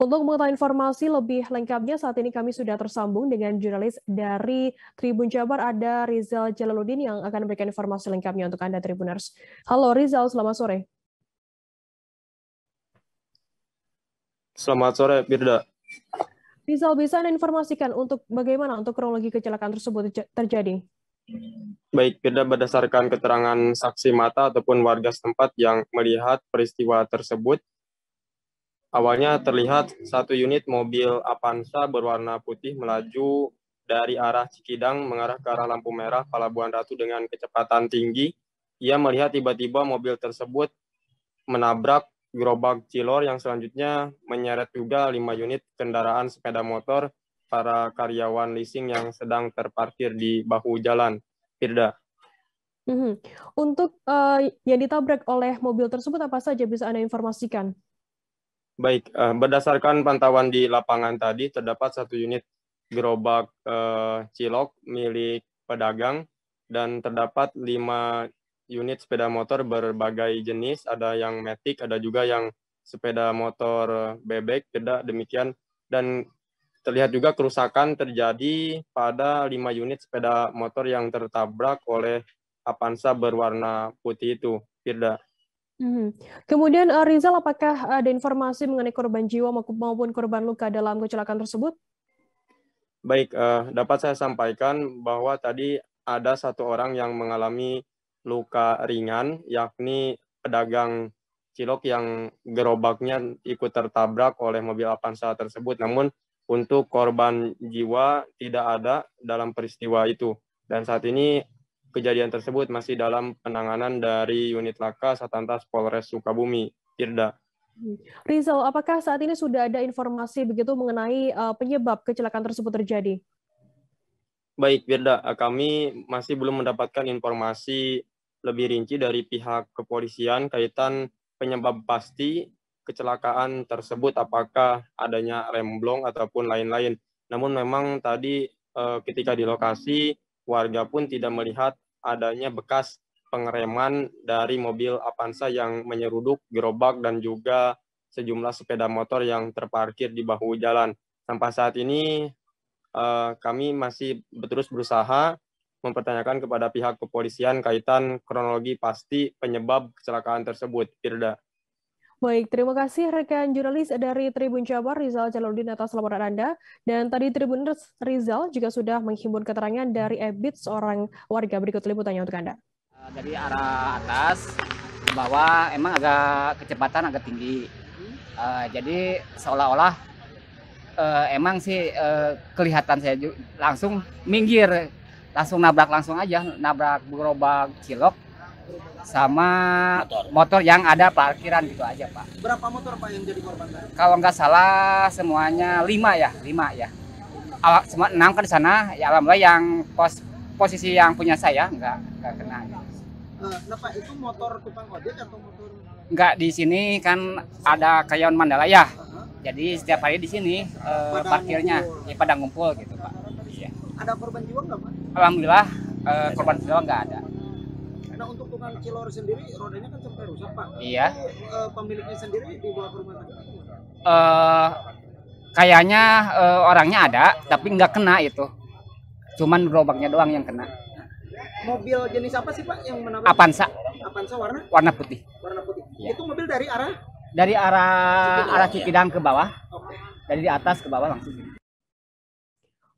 Untuk mengetahui informasi lebih lengkapnya, saat ini kami sudah tersambung dengan jurnalis dari Tribun Jabar, ada Rizal Jalaluddin yang akan memberikan informasi lengkapnya untuk Anda Tribuners. Halo Rizal, selamat sore. Selamat sore, Firda. Rizal, bisa Anda informasikan untuk bagaimana untuk kronologi kecelakaan tersebut terjadi? Baik, Firda, berdasarkan keterangan saksi mata ataupun warga setempat yang melihat peristiwa tersebut, awalnya terlihat satu unit mobil Avanza berwarna putih melaju dari arah Cikidang mengarah ke arah lampu merah Pelabuhan Ratu dengan kecepatan tinggi. Ia melihat tiba-tiba mobil tersebut menabrak gerobak cilor yang selanjutnya menyeret juga 5 unit kendaraan sepeda motor para karyawan leasing yang sedang terparkir di bahu jalan. Firda. Untuk yang ditabrak oleh mobil tersebut apa saja bisa Anda informasikan? Baik, berdasarkan pantauan di lapangan tadi, terdapat satu unit gerobak cilok milik pedagang dan terdapat 5 unit sepeda motor berbagai jenis, ada yang matic, ada juga yang sepeda motor bebek, demikian. Dan terlihat juga kerusakan terjadi pada 5 unit sepeda motor yang tertabrak oleh Avanza berwarna putih itu, Firda. Kemudian Rizal, apakah ada informasi mengenai korban jiwa maupun korban luka dalam kecelakaan tersebut? Baik, dapat saya sampaikan bahwa tadi ada satu orang yang mengalami luka ringan, yakni pedagang cilok yang gerobaknya ikut tertabrak oleh mobil Avanza tersebut. Namun untuk korban jiwa tidak ada dalam peristiwa itu. Dan saat ini kejadian tersebut masih dalam penanganan dari unit laka Satlantas Polres Sukabumi, Firda. Rizal, apakah saat ini sudah ada informasi begitu mengenai penyebab kecelakaan tersebut terjadi? Baik, Firda, kami masih belum mendapatkan informasi lebih rinci dari pihak kepolisian kaitan penyebab pasti kecelakaan tersebut, apakah adanya remblong ataupun lain-lain. Namun memang tadi ketika di lokasi, warga pun tidak melihat adanya bekas pengereman dari mobil Avanza yang menyeruduk gerobak dan juga sejumlah sepeda motor yang terparkir di bahu jalan. Sampai saat ini kami masih terus berusaha mempertanyakan kepada pihak kepolisian kaitan kronologi pasti penyebab kecelakaan tersebut, Firda. Baik, terima kasih rekan jurnalis dari Tribun Jabar, Rizal Jalaluddin atas laporan Anda. Dan tadi Tribuners Rizal juga sudah menghimpun keterangan dari Ebit, seorang warga. Berikut liputannya untuk Anda. Dari arah atas ke bawah emang agak kecepatan agak tinggi. Jadi seolah-olah emang sih kelihatan saya langsung minggir, langsung nabrak langsung aja, nabrak gerobak cilok sama motor yang ada parkiran gitu aja, Pak. Berapa motor, Pak, yang jadi korban? Kalau nggak salah semuanya 5 ya. Semua 6 kan di sana, ya alhamdulillah yang posisi yang punya saya nggak kena. Nah, Pak, itu motor tukang ojek atau motor? Nggak, di sini kan ada karyawan Mandala ya. Jadi setiap hari di sini parkirnya pada ngumpul gitu, Pak. Iya. Ada korban jiwa nggak, Pak? Alhamdulillah korban jiwa nggak ada. Nah, untuk lingkungan Cilor sendiri rodanya kan sampai rusak, Pak. Iya. Pemiliknya sendiri dibawa ke rumah sakit? Kayaknya orangnya ada, tapi nggak kena itu. Cuman gerobaknya doang yang kena. Mobil jenis apa sih, Pak, yang menabrak? Avanza. Avanza warna? Warna putih. Warna putih. Ya. Itu mobil dari arah? Dari arah Cikidang ke bawah. Oke. Dari atas ke bawah langsung.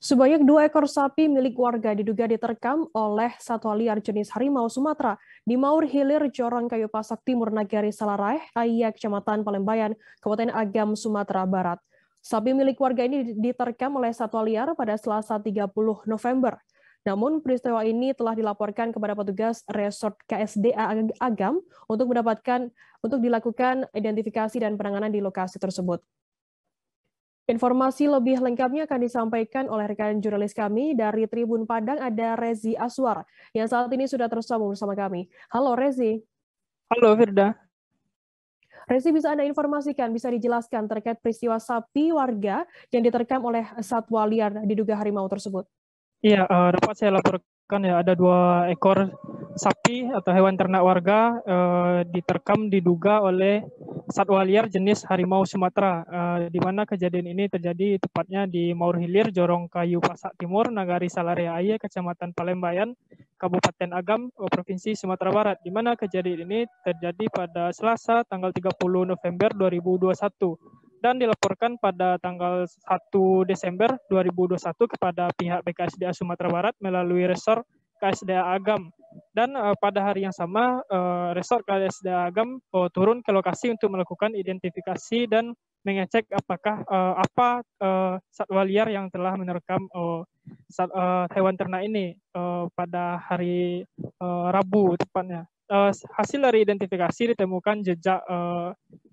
Sebanyak 2 ekor sapi milik warga diduga diterkam oleh satwa liar jenis harimau Sumatera di Maur Hilir, Jorong Kayu Pasak Timur, Nagari Salaraeh, Ayah, Kecamatan Palembayan, Kabupaten Agam, Sumatera Barat. Sapi milik warga ini diterkam oleh satwa liar pada Selasa 30 November. Namun peristiwa ini telah dilaporkan kepada petugas Resort KSDA Agam untuk dilakukan identifikasi dan penanganan di lokasi tersebut. Informasi lebih lengkapnya akan disampaikan oleh rekan jurnalis kami dari Tribun Padang, ada Rezi Aswar yang saat ini sudah tersambung bersama kami. Halo Rezi. Halo Firda. Rezi, bisa Anda informasikan, bisa dijelaskan terkait peristiwa sapi warga yang diterkam oleh satwa liar diduga harimau tersebut? Iya, dapat saya laporkan ya, ada 2 ekor sapi atau hewan ternak warga diterkam diduga oleh satwa liar jenis harimau Sumatera, di mana kejadian ini terjadi tepatnya di Maur Hilir, Jorong Kayu Pasak Timur, Nagari Salaraeh Ayah, Kecamatan Palembayan, Kabupaten Agam, Provinsi Sumatera Barat, di mana kejadian ini terjadi pada Selasa tanggal 30 November 2021 dan dilaporkan pada tanggal 1 Desember 2021 kepada pihak BKSDA Sumatera Barat melalui Resort KSDA Agam. Dan pada hari yang sama, Resort KSDA Agam turun ke lokasi untuk melakukan identifikasi dan mengecek apakah satwa liar yang telah menerkam hewan ternak ini pada hari Rabu tepatnya. Hasil dari identifikasi ditemukan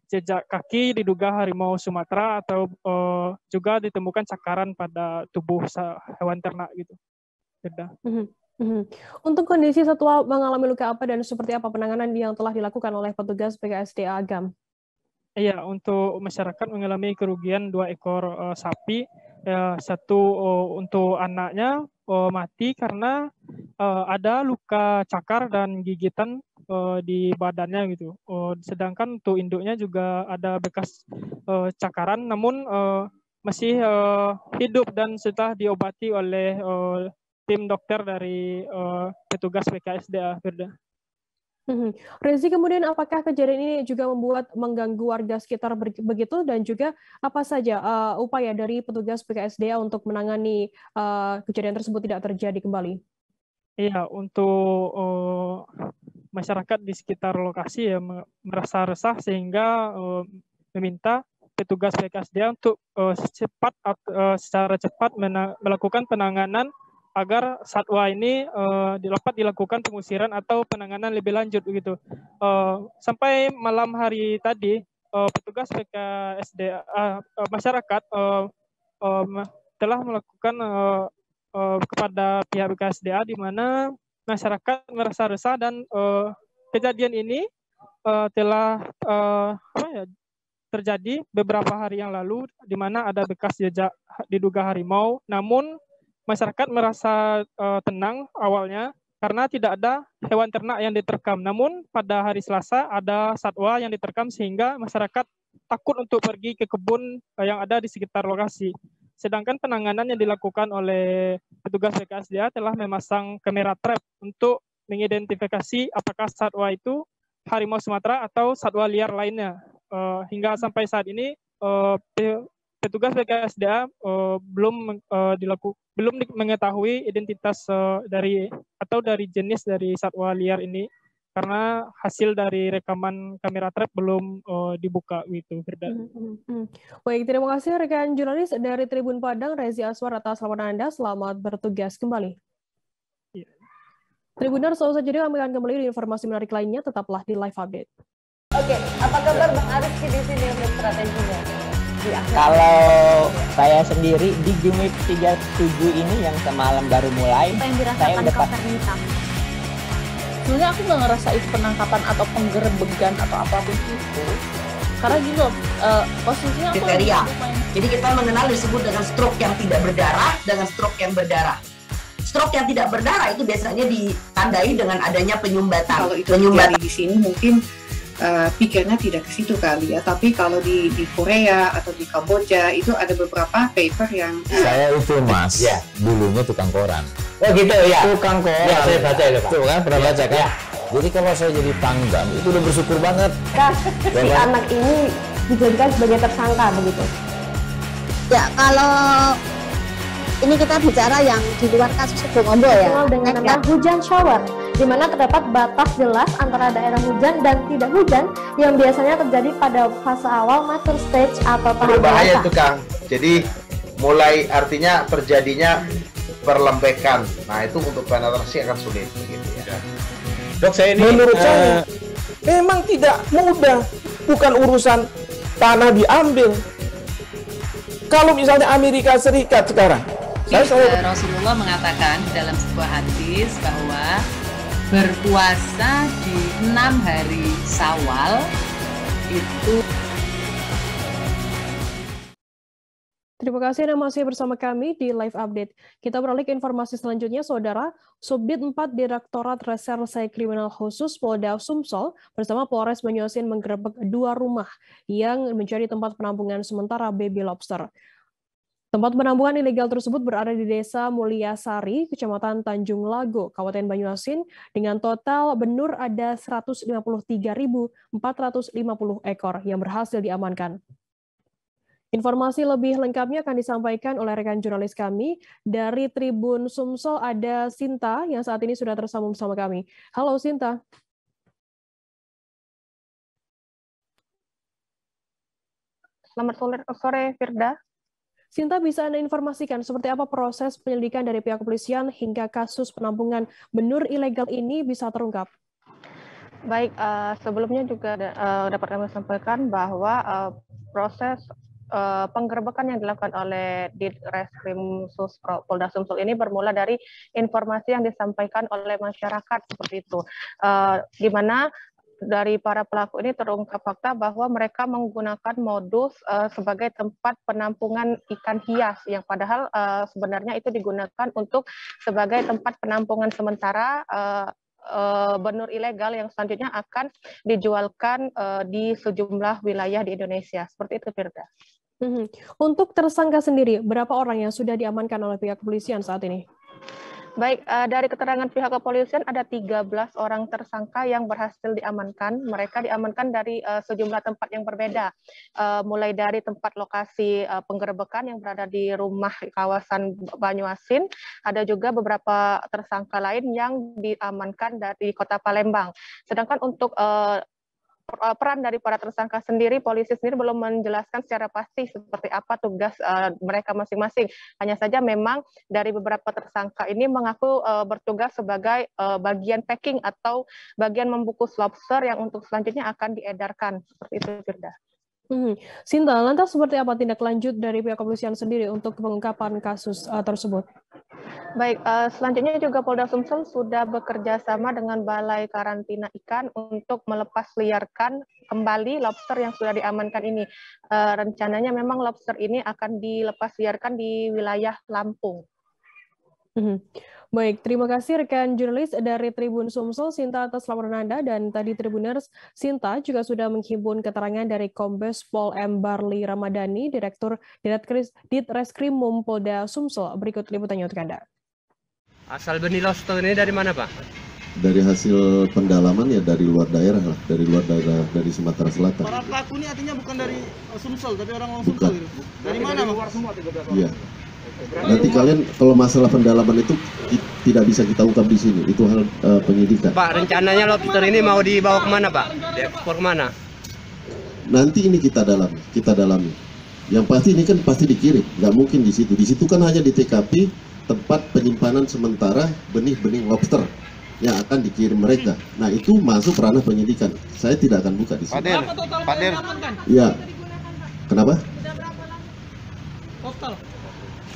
jejak kaki diduga harimau Sumatera atau juga ditemukan cakaran pada tubuh hewan ternak gitu. Untuk kondisi satwa mengalami luka apa dan seperti apa penanganan yang telah dilakukan oleh petugas BKSDA Agam? Iya, untuk masyarakat mengalami kerugian 2 ekor sapi, satu untuk anaknya mati karena ada luka cakar dan gigitan di badannya gitu. Sedangkan untuk induknya juga ada bekas cakaran, namun masih hidup dan setelah diobati oleh tim dokter dari petugas BKSDA, Firda. Rezi, kemudian apakah kejadian ini juga mengganggu warga sekitar begitu, dan juga apa saja upaya dari petugas BKSDA untuk menangani kejadian tersebut tidak terjadi kembali? Iya, untuk masyarakat di sekitar lokasi ya merasa resah sehingga meminta petugas BKSDA untuk secara cepat melakukan penanganan agar satwa ini dapat dilakukan pengusiran atau penanganan lebih lanjut begitu. Sampai malam hari tadi petugas BKSDA masyarakat telah melakukan kepada pihak BKSDA di mana masyarakat merasa resah dan kejadian ini telah terjadi beberapa hari yang lalu di mana ada bekas jejak diduga harimau, namun masyarakat merasa tenang awalnya karena tidak ada hewan ternak yang diterkam. Namun pada hari Selasa ada satwa yang diterkam sehingga masyarakat takut untuk pergi ke kebun yang ada di sekitar lokasi. Sedangkan penanganan yang dilakukan oleh petugas BKSDA telah memasang kamera trap untuk mengidentifikasi apakah satwa itu harimau Sumatera atau satwa liar lainnya. Hingga sampai saat ini petugas BKSDA belum mengetahui identitas dari jenis dari satwa liar ini karena hasil dari rekaman kamera trap belum dibuka gitu, Firda. Baik, terima kasih rekan jurnalis dari Tribun Padang, Rezi Aswar, atas laporan Anda. Selamat bertugas kembali. Tribuners, selalu saja kami akan kembali di informasi menarik lainnya. Tetaplah di Live Update. Oke, apa kabar Bang Ariski di sini untuk strateginya? Kalau saya sendiri di Gimik 37 ini yang semalam baru mulai, saya udah pasti. Sebenarnya aku nggak ngerasa itu penangkapan atau penggerebegan atau apapun itu, karena gitu posisinya aku kriteria. Jadi kita mengenal disebut dengan stroke yang tidak berdarah dengan stroke yang berdarah. Stroke yang tidak berdarah itu biasanya ditandai dengan adanya penyumbatan. Kalau itu terjadi di sini mungkin pikirnya tidak ke situ kali ya, tapi kalau di Korea atau di Kamboja itu ada beberapa paper yang saya itu mas, dulunya tukang koran. Oh gitu ya. Tukang koran. Ya, saya baca itu Pak. Tuh kan pernah baca kan? Ya. Jadi kalau saya jadi pangdam itu udah bersyukur banget. Si anak ini dijadikan sebagai tersangka begitu. Ya, kalau ini kita bicara yang di luar kasus Kebun Ombo ya. Dengan nama hujan shower, di mana terdapat batas jelas antara daerah hujan dan tidak hujan yang biasanya terjadi pada fase awal mature stage atau tahap berbahaya dewasa. itu Kang. Jadi mulai artinya terjadinya perlembekan. Nah itu untuk penetrasi akan sulit gitu ya. Dok, saya ini menurut saya memang tidak mudah, bukan urusan tanah diambil. Kalau misalnya Amerika Serikat sekarang, Rasulullah mengatakan dalam sebuah hadis bahwa berpuasa di 6 hari Syawal itu. Terima kasih Anda masih bersama kami di Live Update. Kita beralih ke informasi selanjutnya, Saudara. Subdit 4 Direktorat Reserse Kriminal Khusus Polda Sumsel bersama Polres Banyuasin menggerebek 2 rumah yang menjadi tempat penampungan sementara baby lobster. Tempat penampungan ilegal tersebut berada di Desa Mulyasari, Kecamatan Tanjung Lago, Kabupaten Banyuasin, dengan total benur ada 153.450 ekor yang berhasil diamankan. Informasi lebih lengkapnya akan disampaikan oleh rekan jurnalis kami dari Tribun Sumsel, ada Sinta yang saat ini sudah tersambung bersama kami. Halo Sinta. Selamat sore Firda. Sinta, bisa Anda informasikan seperti apa proses penyelidikan dari pihak kepolisian hingga kasus penampungan benur ilegal ini bisa terungkap? Baik, sebelumnya juga dapat kami sampaikan bahwa proses penggerebekan yang dilakukan oleh Ditreskrim Polda Sumsel ini bermula dari informasi yang disampaikan oleh masyarakat seperti itu, di mana dari para pelaku ini terungkap fakta bahwa mereka menggunakan modus sebagai tempat penampungan ikan hias yang padahal sebenarnya itu digunakan untuk sebagai tempat penampungan sementara benur ilegal yang selanjutnya akan dijualkan di sejumlah wilayah di Indonesia. Seperti itu, Firda. Untuk tersangka sendiri, berapa orang yang sudah diamankan oleh pihak kepolisian saat ini? Baik, dari keterangan pihak kepolisian ada 13 orang tersangka yang berhasil diamankan. Mereka diamankan dari sejumlah tempat yang berbeda, mulai dari tempat lokasi penggerebekan yang berada di rumah kawasan Banyuasin, ada juga beberapa tersangka lain yang diamankan dari kota Palembang. Sedangkan untuk peran dari para tersangka sendiri, polisi sendiri belum menjelaskan secara pasti seperti apa tugas mereka masing-masing. Hanya saja memang dari beberapa tersangka ini mengaku bertugas sebagai bagian packing atau bagian membungkus lobster yang untuk selanjutnya akan diedarkan. Seperti itu, Firda. Sinta, lantas seperti apa tindak lanjut dari pihak kepolisian sendiri untuk pengungkapan kasus tersebut? Baik, selanjutnya juga Polda Sumsel sudah bekerja sama dengan Balai Karantina Ikan untuk melepas liarkan kembali lobster yang sudah diamankan ini. Rencananya memang lobster ini akan dilepas liarkan di wilayah Lampung. Baik, terima kasih rekan jurnalis dari Tribun Sumsel, Sinta, atas laporan Anda. Dan tadi Tribuners, Sinta juga sudah menghimpun keterangan dari Kombes Pol M. Barli Ramadhani, Direktur Ditreskrim Polda Sumsel. Berikut liputannya untuk Anda. Asal benih lobster ini dari mana, Pak? Dari hasil pendalaman ya dari luar daerah lah, dari luar daerah, dari Sumatera Selatan. Para pelaku ini artinya bukan dari Sumsel, tapi orang Sumsel gitu. Dari mana, Bang? Luar semua 13 orang. Iya. Nanti kalian kalau masalah pendalaman itu tidak bisa kita ungkap di sini, itu hal penyidikan. Pak, rencananya lobster ini mau dibawa kemana, Pak? Diekspor kemana? Nanti ini kita dalami. Yang pasti ini kan pasti dikirim, nggak mungkin di situ. Di situ kan hanya di TKP tempat penyimpanan sementara benih-benih lobster yang akan dikirim mereka. Nah itu masuk ranah penyidikan. Saya tidak akan buka di sini. Pak Der. Ya. Kenapa? Total.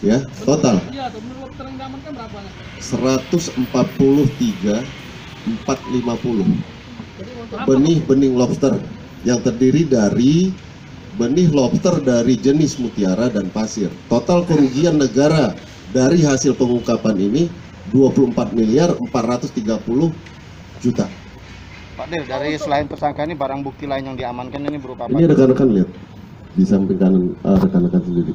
Ya, total. Iya, lobster yang diamankan berapa? 143.450 benih-benih lobster yang terdiri dari benih lobster dari jenis mutiara dan pasir. Total kerugian negara dari hasil pengungkapan ini 24 miliar 430 juta. Pak Dir, dari selain tersangka ini barang bukti lain yang diamankan ini berupa apa? Ini rekan-rekan lihat di samping kanan rekan-rekan sendiri.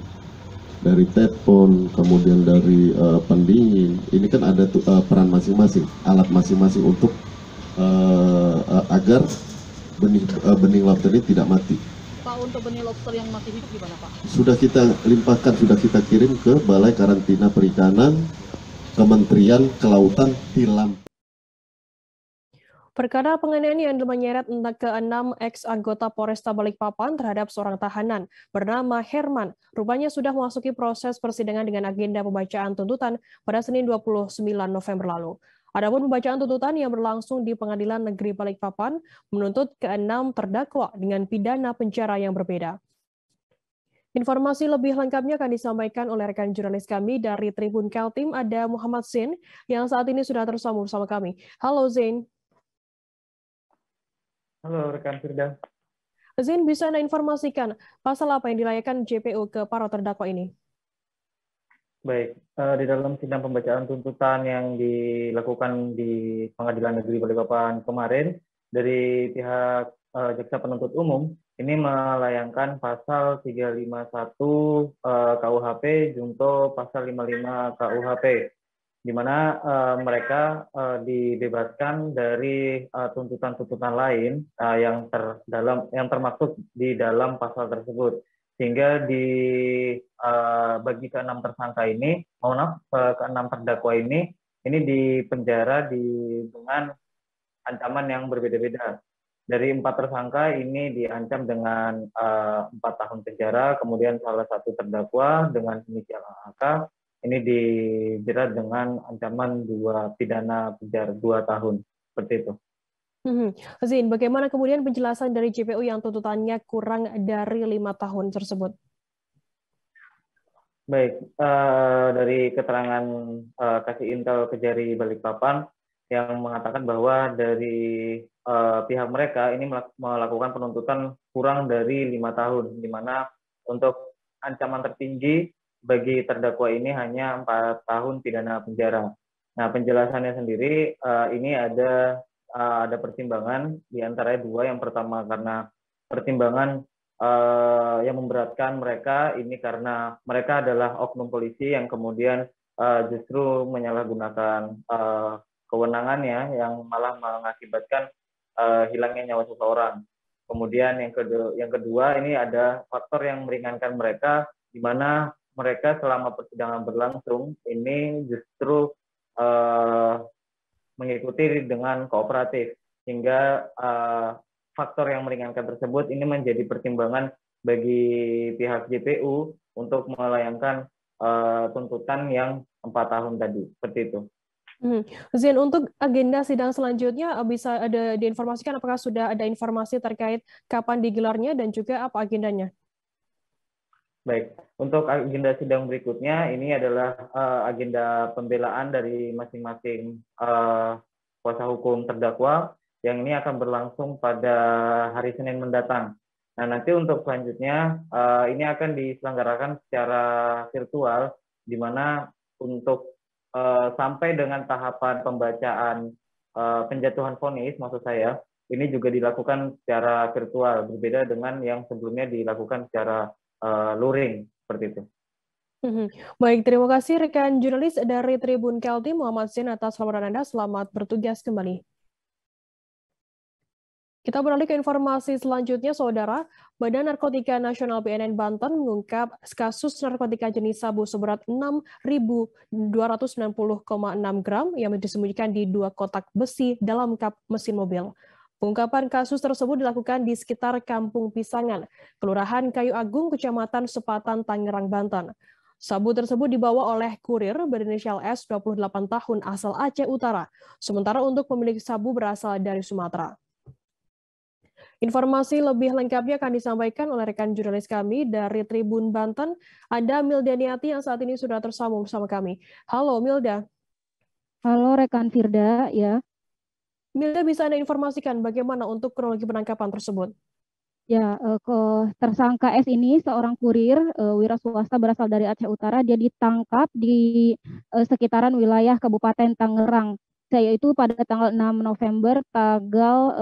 Dari telepon, kemudian dari pendingin. Ini kan ada peran masing-masing, alat masing-masing untuk agar benih lobster ini tidak mati. Pak, untuk benih lobster yang masih hidup gimana, Pak? Sudah kita limpahkan, sudah kita kirim ke Balai Karantina Perikanan Kementerian Kelautan Tilam. Perkara penganiayaan yang menyeret ke-6 ex-anggota Polresta Balikpapan terhadap seorang tahanan bernama Herman rupanya sudah memasuki proses persidangan dengan agenda pembacaan tuntutan pada Senin 29 November lalu. Adapun pembacaan tuntutan yang berlangsung di Pengadilan Negeri Balikpapan menuntut ke-6 terdakwa dengan pidana penjara yang berbeda. Informasi lebih lengkapnya akan disampaikan oleh rekan jurnalis kami dari Tribun Kaltim, ada Muhammad Zain yang saat ini sudah tersambung bersama kami. Halo Zain. Halo rekan Firda. Zain, bisa Anda informasikan pasal apa yang dilayangkan JPU ke para terdakwa ini? Baik, di dalam sidang pembacaan tuntutan yang dilakukan di Pengadilan Negeri Balikpapan kemarin, dari pihak Jaksa Penuntut Umum, ini melayangkan pasal 351 KUHP junto pasal 55 KUHP, di mana mereka dibebaskan dari tuntutan-tuntutan lain yang termaksud di dalam pasal tersebut, sehingga bagi ke-6 tersangka ini, ke-6 terdakwa ini dipenjara dengan ancaman yang berbeda-beda. Dari 4 tersangka ini diancam dengan 4 tahun penjara, kemudian salah satu terdakwa dengan inisial AAK ini dijerat dengan ancaman pidana penjara 2 tahun, seperti itu. Zain, bagaimana kemudian penjelasan dari JPU yang tuntutannya kurang dari 5 tahun tersebut? Baik, dari keterangan Kasih Intel Kejari Balikpapan yang mengatakan bahwa dari pihak mereka ini melakukan penuntutan kurang dari 5 tahun, di mana untuk ancaman tertinggi bagi terdakwa ini hanya 4 tahun pidana penjara. Nah, penjelasannya sendiri ini ada pertimbangan, di antaranya 2. Yang pertama karena pertimbangan yang memberatkan mereka ini karena mereka adalah oknum polisi yang kemudian justru menyalahgunakan kewenangannya yang malah mengakibatkan hilangnya nyawa seseorang. Kemudian yang kedua ini ada faktor yang meringankan mereka, di mana mereka selama persidangan berlangsung ini justru mengikuti dengan kooperatif, sehingga faktor yang meringankan tersebut ini menjadi pertimbangan bagi pihak JPU untuk melayangkan tuntutan yang 4 tahun tadi, seperti itu. Zain, untuk agenda sidang selanjutnya bisa ada diinformasikan apakah sudah ada informasi terkait kapan digelarnya dan juga apa agendanya? Baik, untuk agenda sidang berikutnya ini adalah agenda pembelaan dari masing-masing kuasa hukum terdakwa yang ini akan berlangsung pada hari Senin mendatang. Nah, nanti untuk selanjutnya ini akan diselenggarakan secara virtual, di mana untuk sampai dengan tahapan pembacaan penjatuhan vonis, maksud saya, ini juga dilakukan secara virtual, berbeda dengan yang sebelumnya dilakukan secara luring, seperti itu. Baik, terima kasih rekan jurnalis dari Tribun Kaltim, Muhammad Zain atas laporan Anda. Selamat bertugas kembali. Kita beralih ke informasi selanjutnya, Saudara. Badan Narkotika Nasional BNN Banten mengungkap kasus narkotika jenis sabu seberat 6.290,6 gram yang disembunyikan di 2 kotak besi dalam kap mesin mobil. Pengungkapan kasus tersebut dilakukan di sekitar Kampung Pisangan, Kelurahan Kayu Agung, Kecamatan Sepatan, Tangerang, Banten. Sabu tersebut dibawa oleh kurir berinisial S, 28 tahun, asal Aceh Utara, sementara untuk pemilik sabu berasal dari Sumatera. Informasi lebih lengkapnya akan disampaikan oleh rekan jurnalis kami dari Tribun Banten, ada Milda Niati yang saat ini sudah tersambung bersama kami. Halo Milda. Halo rekan Firda, ya. Milda, bisa Anda informasikan bagaimana untuk kronologi penangkapan tersebut? Ya, tersangka S ini seorang kurir wira swasta berasal dari Aceh Utara. Dia ditangkap di sekitaran wilayah Kabupaten Tangerang, yaitu pada tanggal 6 November tanggal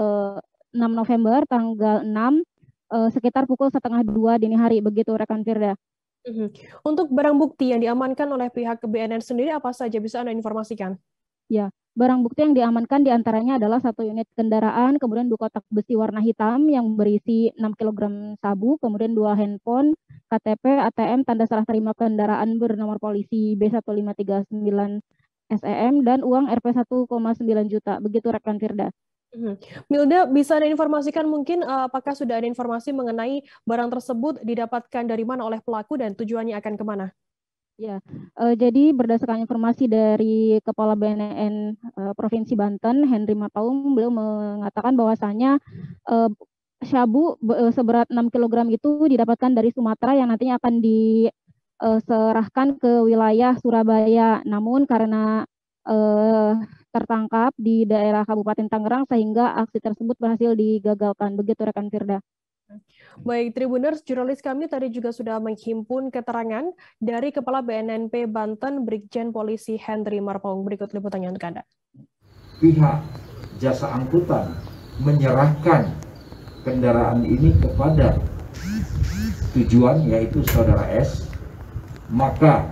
6 sekitar pukul 1:30 dini hari, begitu rekan Firda. Untuk barang bukti yang diamankan oleh pihak BNN sendiri apa saja, bisa Anda informasikan? Ya, barang bukti yang diamankan diantaranya adalah 1 unit kendaraan, kemudian 2 kotak besi warna hitam yang berisi 6 kg sabu, kemudian 2 handphone, KTP, ATM, tanda serah terima kendaraan bernomor polisi B1539 SEM, dan uang Rp 1,9 juta. Begitu rekan Firda. Milda, bisa Anda informasikan mungkin apakah sudah ada informasi mengenai barang tersebut didapatkan dari mana oleh pelaku dan tujuannya akan kemana? Ya, jadi berdasarkan informasi dari Kepala BNN Provinsi Banten, Henry Mataung, beliau mengatakan bahwasanya syabu seberat 6 kg itu didapatkan dari Sumatera yang nantinya akan diserahkan ke wilayah Surabaya. Namun karena tertangkap di daerah Kabupaten Tangerang sehingga aksi tersebut berhasil digagalkan. Begitu rekan Firda. Baik, Tribuners, jurnalis kami tadi juga sudah menghimpun keterangan dari Kepala BNNP Banten, Brigjen Polisi Henry Marpaung. Berikut liputannya untuk Anda. Pihak jasa angkutan menyerahkan kendaraan ini kepada tujuan, yaitu saudara S, maka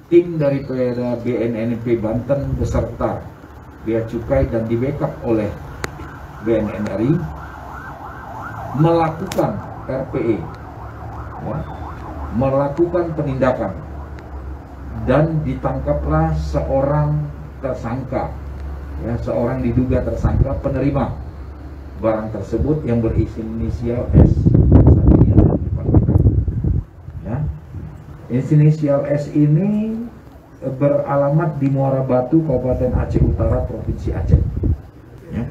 tim dari BNNP Banten beserta Bea Cukai dan di backup oleh BNNRI melakukan RPE, ya, melakukan penindakan, dan ditangkaplah seorang tersangka, ya, seorang diduga tersangka penerima barang tersebut yang berisi inisial S. Ya. Inisial S ini beralamat di Muara Batu, Kabupaten Aceh Utara, Provinsi Aceh. Ya.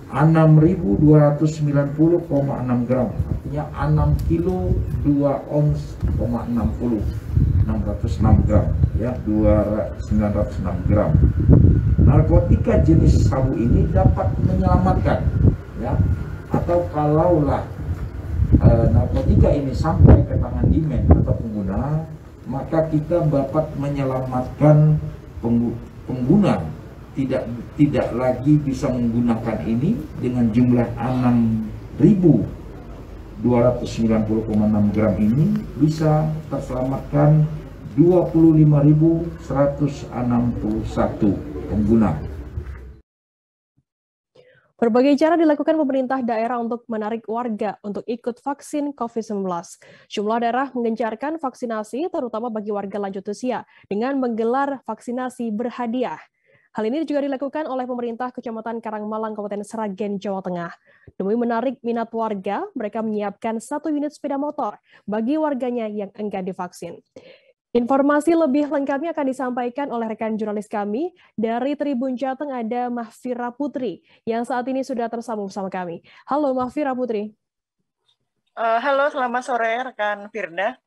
6.290,6 gram, artinya 6 kilo 2 ons, 60, 606 gram, ya, 906 gram. Narkotika jenis sabu ini dapat menyelamatkan, ya, atau kalaulah narkotika ini sampai ke tangan demand atau pengguna, maka kita dapat menyelamatkan pengguna tidak lagi bisa menggunakan ini dengan jumlah 6.290,6 gram ini bisa terselamatkan 25.161 pengguna. Berbagai cara dilakukan pemerintah daerah untuk menarik warga untuk ikut vaksin COVID-19. Jumlah daerah menggencarkan vaksinasi terutama bagi warga lanjut usia dengan menggelar vaksinasi berhadiah. Hal ini juga dilakukan oleh pemerintah Kecamatan Karangmalang, Kabupaten Sragen, Jawa Tengah. Demi menarik minat warga, mereka menyiapkan 1 unit sepeda motor bagi warganya yang enggan divaksin. Informasi lebih lengkapnya akan disampaikan oleh rekan jurnalis kami dari Tribun Jateng, ada Mahfira Putri yang saat ini sudah tersambung bersama kami. Halo Mahfira Putri. Halo, selamat sore rekan Firda.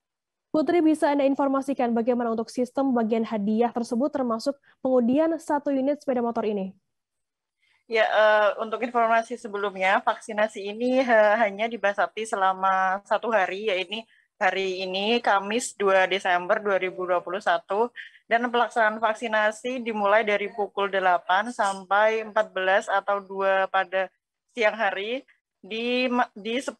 Putri, bisa Anda informasikan bagaimana untuk sistem bagian hadiah tersebut termasuk pengundian 1 unit sepeda motor ini? Ya, untuk informasi sebelumnya, vaksinasi ini hanya dibasati selama 1 hari, yaitu hari ini Kamis 2 Desember 2021, dan pelaksanaan vaksinasi dimulai dari pukul 8 sampai 14 atau 2 pada siang hari di 10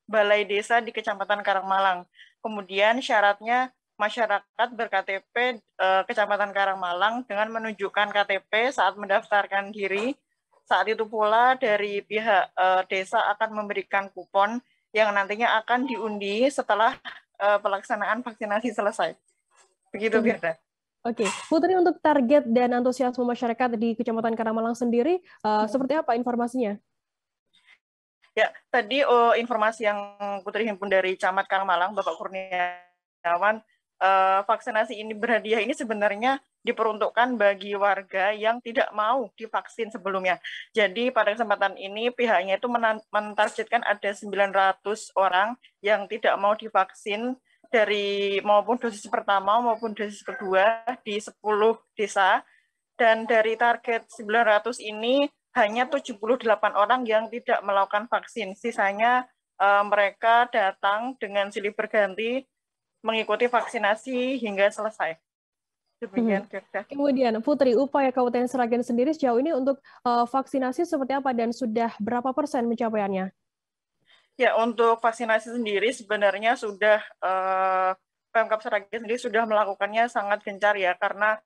balai desa di Kecamatan Karangmalang. Kemudian syaratnya masyarakat ber-KTP Kecamatan Karangmalang dengan menunjukkan KTP saat mendaftarkan diri. Saat itu pula dari pihak desa akan memberikan kupon yang nantinya akan diundi setelah pelaksanaan vaksinasi selesai. Begitu, Firda. Oke, Putri, untuk target dan antusiasme masyarakat di Kecamatan Karangmalang sendiri, seperti apa informasinya? Ya, tadi informasi yang Putri himpun dari Camat Karangmalang, Bapak Kurniawan, vaksinasi ini berhadiah ini sebenarnya diperuntukkan bagi warga yang tidak mau divaksin sebelumnya. Jadi pada kesempatan ini pihaknya itu mentargetkan ada 900 orang yang tidak mau divaksin dari maupun dosis pertama maupun dosis kedua di 10 desa. Dan dari target 900 ini hanya 78 orang yang tidak melakukan vaksin. Sisanya mereka datang dengan silih berganti mengikuti vaksinasi hingga selesai. Demikian, Kemudian Putri, upaya Kabupaten Sragen sendiri sejauh ini untuk vaksinasi seperti apa dan sudah berapa persen pencapaiannya? Ya, untuk vaksinasi sendiri sebenarnya sudah Pemkab Sragen sendiri sudah melakukannya sangat gencar ya, karena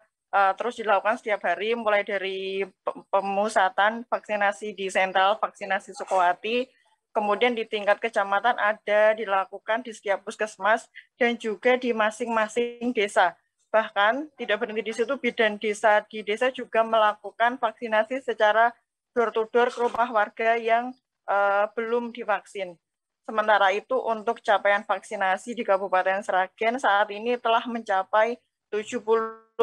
terus dilakukan setiap hari, mulai dari pemusatan vaksinasi di sentral vaksinasi Sukowati, kemudian di tingkat kecamatan ada dilakukan di setiap puskesmas dan juga di masing-masing desa. Bahkan tidak berhenti di situ, bidan desa di desa juga melakukan vaksinasi secara door to door ke rumah warga yang belum divaksin. Sementara itu untuk capaian vaksinasi di Kabupaten Sragen saat ini telah mencapai 77,67%.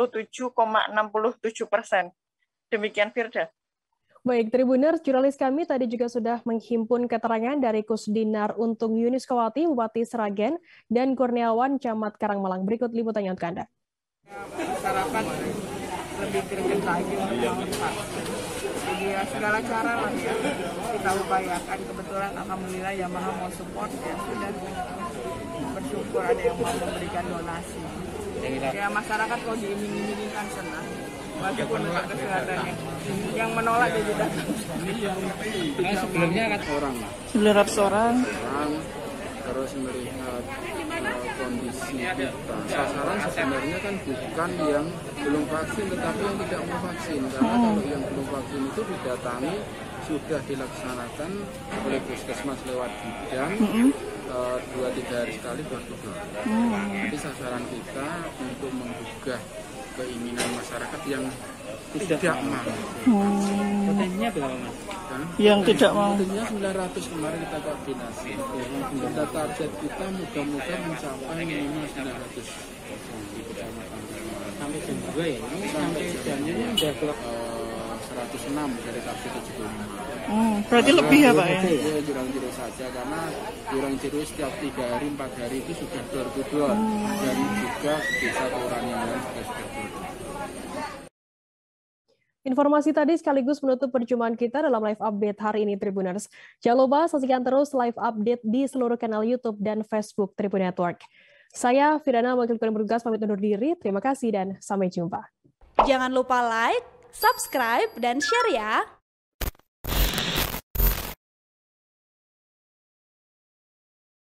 Demikian, Firda. Baik, Tribuners, jurnalis kami tadi juga sudah menghimpun keterangan dari Kusdinar Untung Yuniskowati, Bupati Sragen, dan Kurniawan, Camat Karangmalang. Berikut liputannya untuk Anda. Masyarakat lebih greget lagi untuk vaksin. Jadi ya segala cara lah ya kita upayakan. Kebetulan alhamdulillah yang Maha mau support ya sudah bersyukur ada yang mau memberikan donasi. Ya masyarakat kalau diiming-imingin kan senang. Walaupun untuk kesehatannya. Yang menolak jadi datang. Sebelumnya kan 900 orang. Terus melihat kondisi kita. Sasaran sebenarnya kan bukan yang belum vaksin, tetapi yang tidak mau vaksin. Karena kalau yang belum vaksin itu didatangi sudah dilaksanakan oleh puskesmas lewat bidan 2-3 hari sekali door-to-door. Jadi sasaran kita untuk menggugah keinginan masyarakat yang tidak mau. Potensinya berapa, Mas? Yang tidak mau. Potensinya 900 kemarin kita koordinasi. Kita target kita moga-moga mencapai minimal 900 di kecamatan. Sampai jam 2 ya? Ini sampai jamnya sudah 106 dari target 75. Berarti lebih ya, Pak ya? Ya, jurang-juru saja, karena jurang-juru setiap 3 hari, 4 hari itu sudah door-to-door. Dan juga desa kelurahan yang lain sudah door-to-door. Informasi tadi sekaligus menutup perjumpaan kita dalam live update hari ini, Tribuners. Jangan lupa saksikan terus live update di seluruh kanal YouTube dan Facebook Tribun Network. Saya Firana, wakil bertugas pamit undur diri. Terima kasih dan sampai jumpa. Jangan lupa like, subscribe, dan share ya.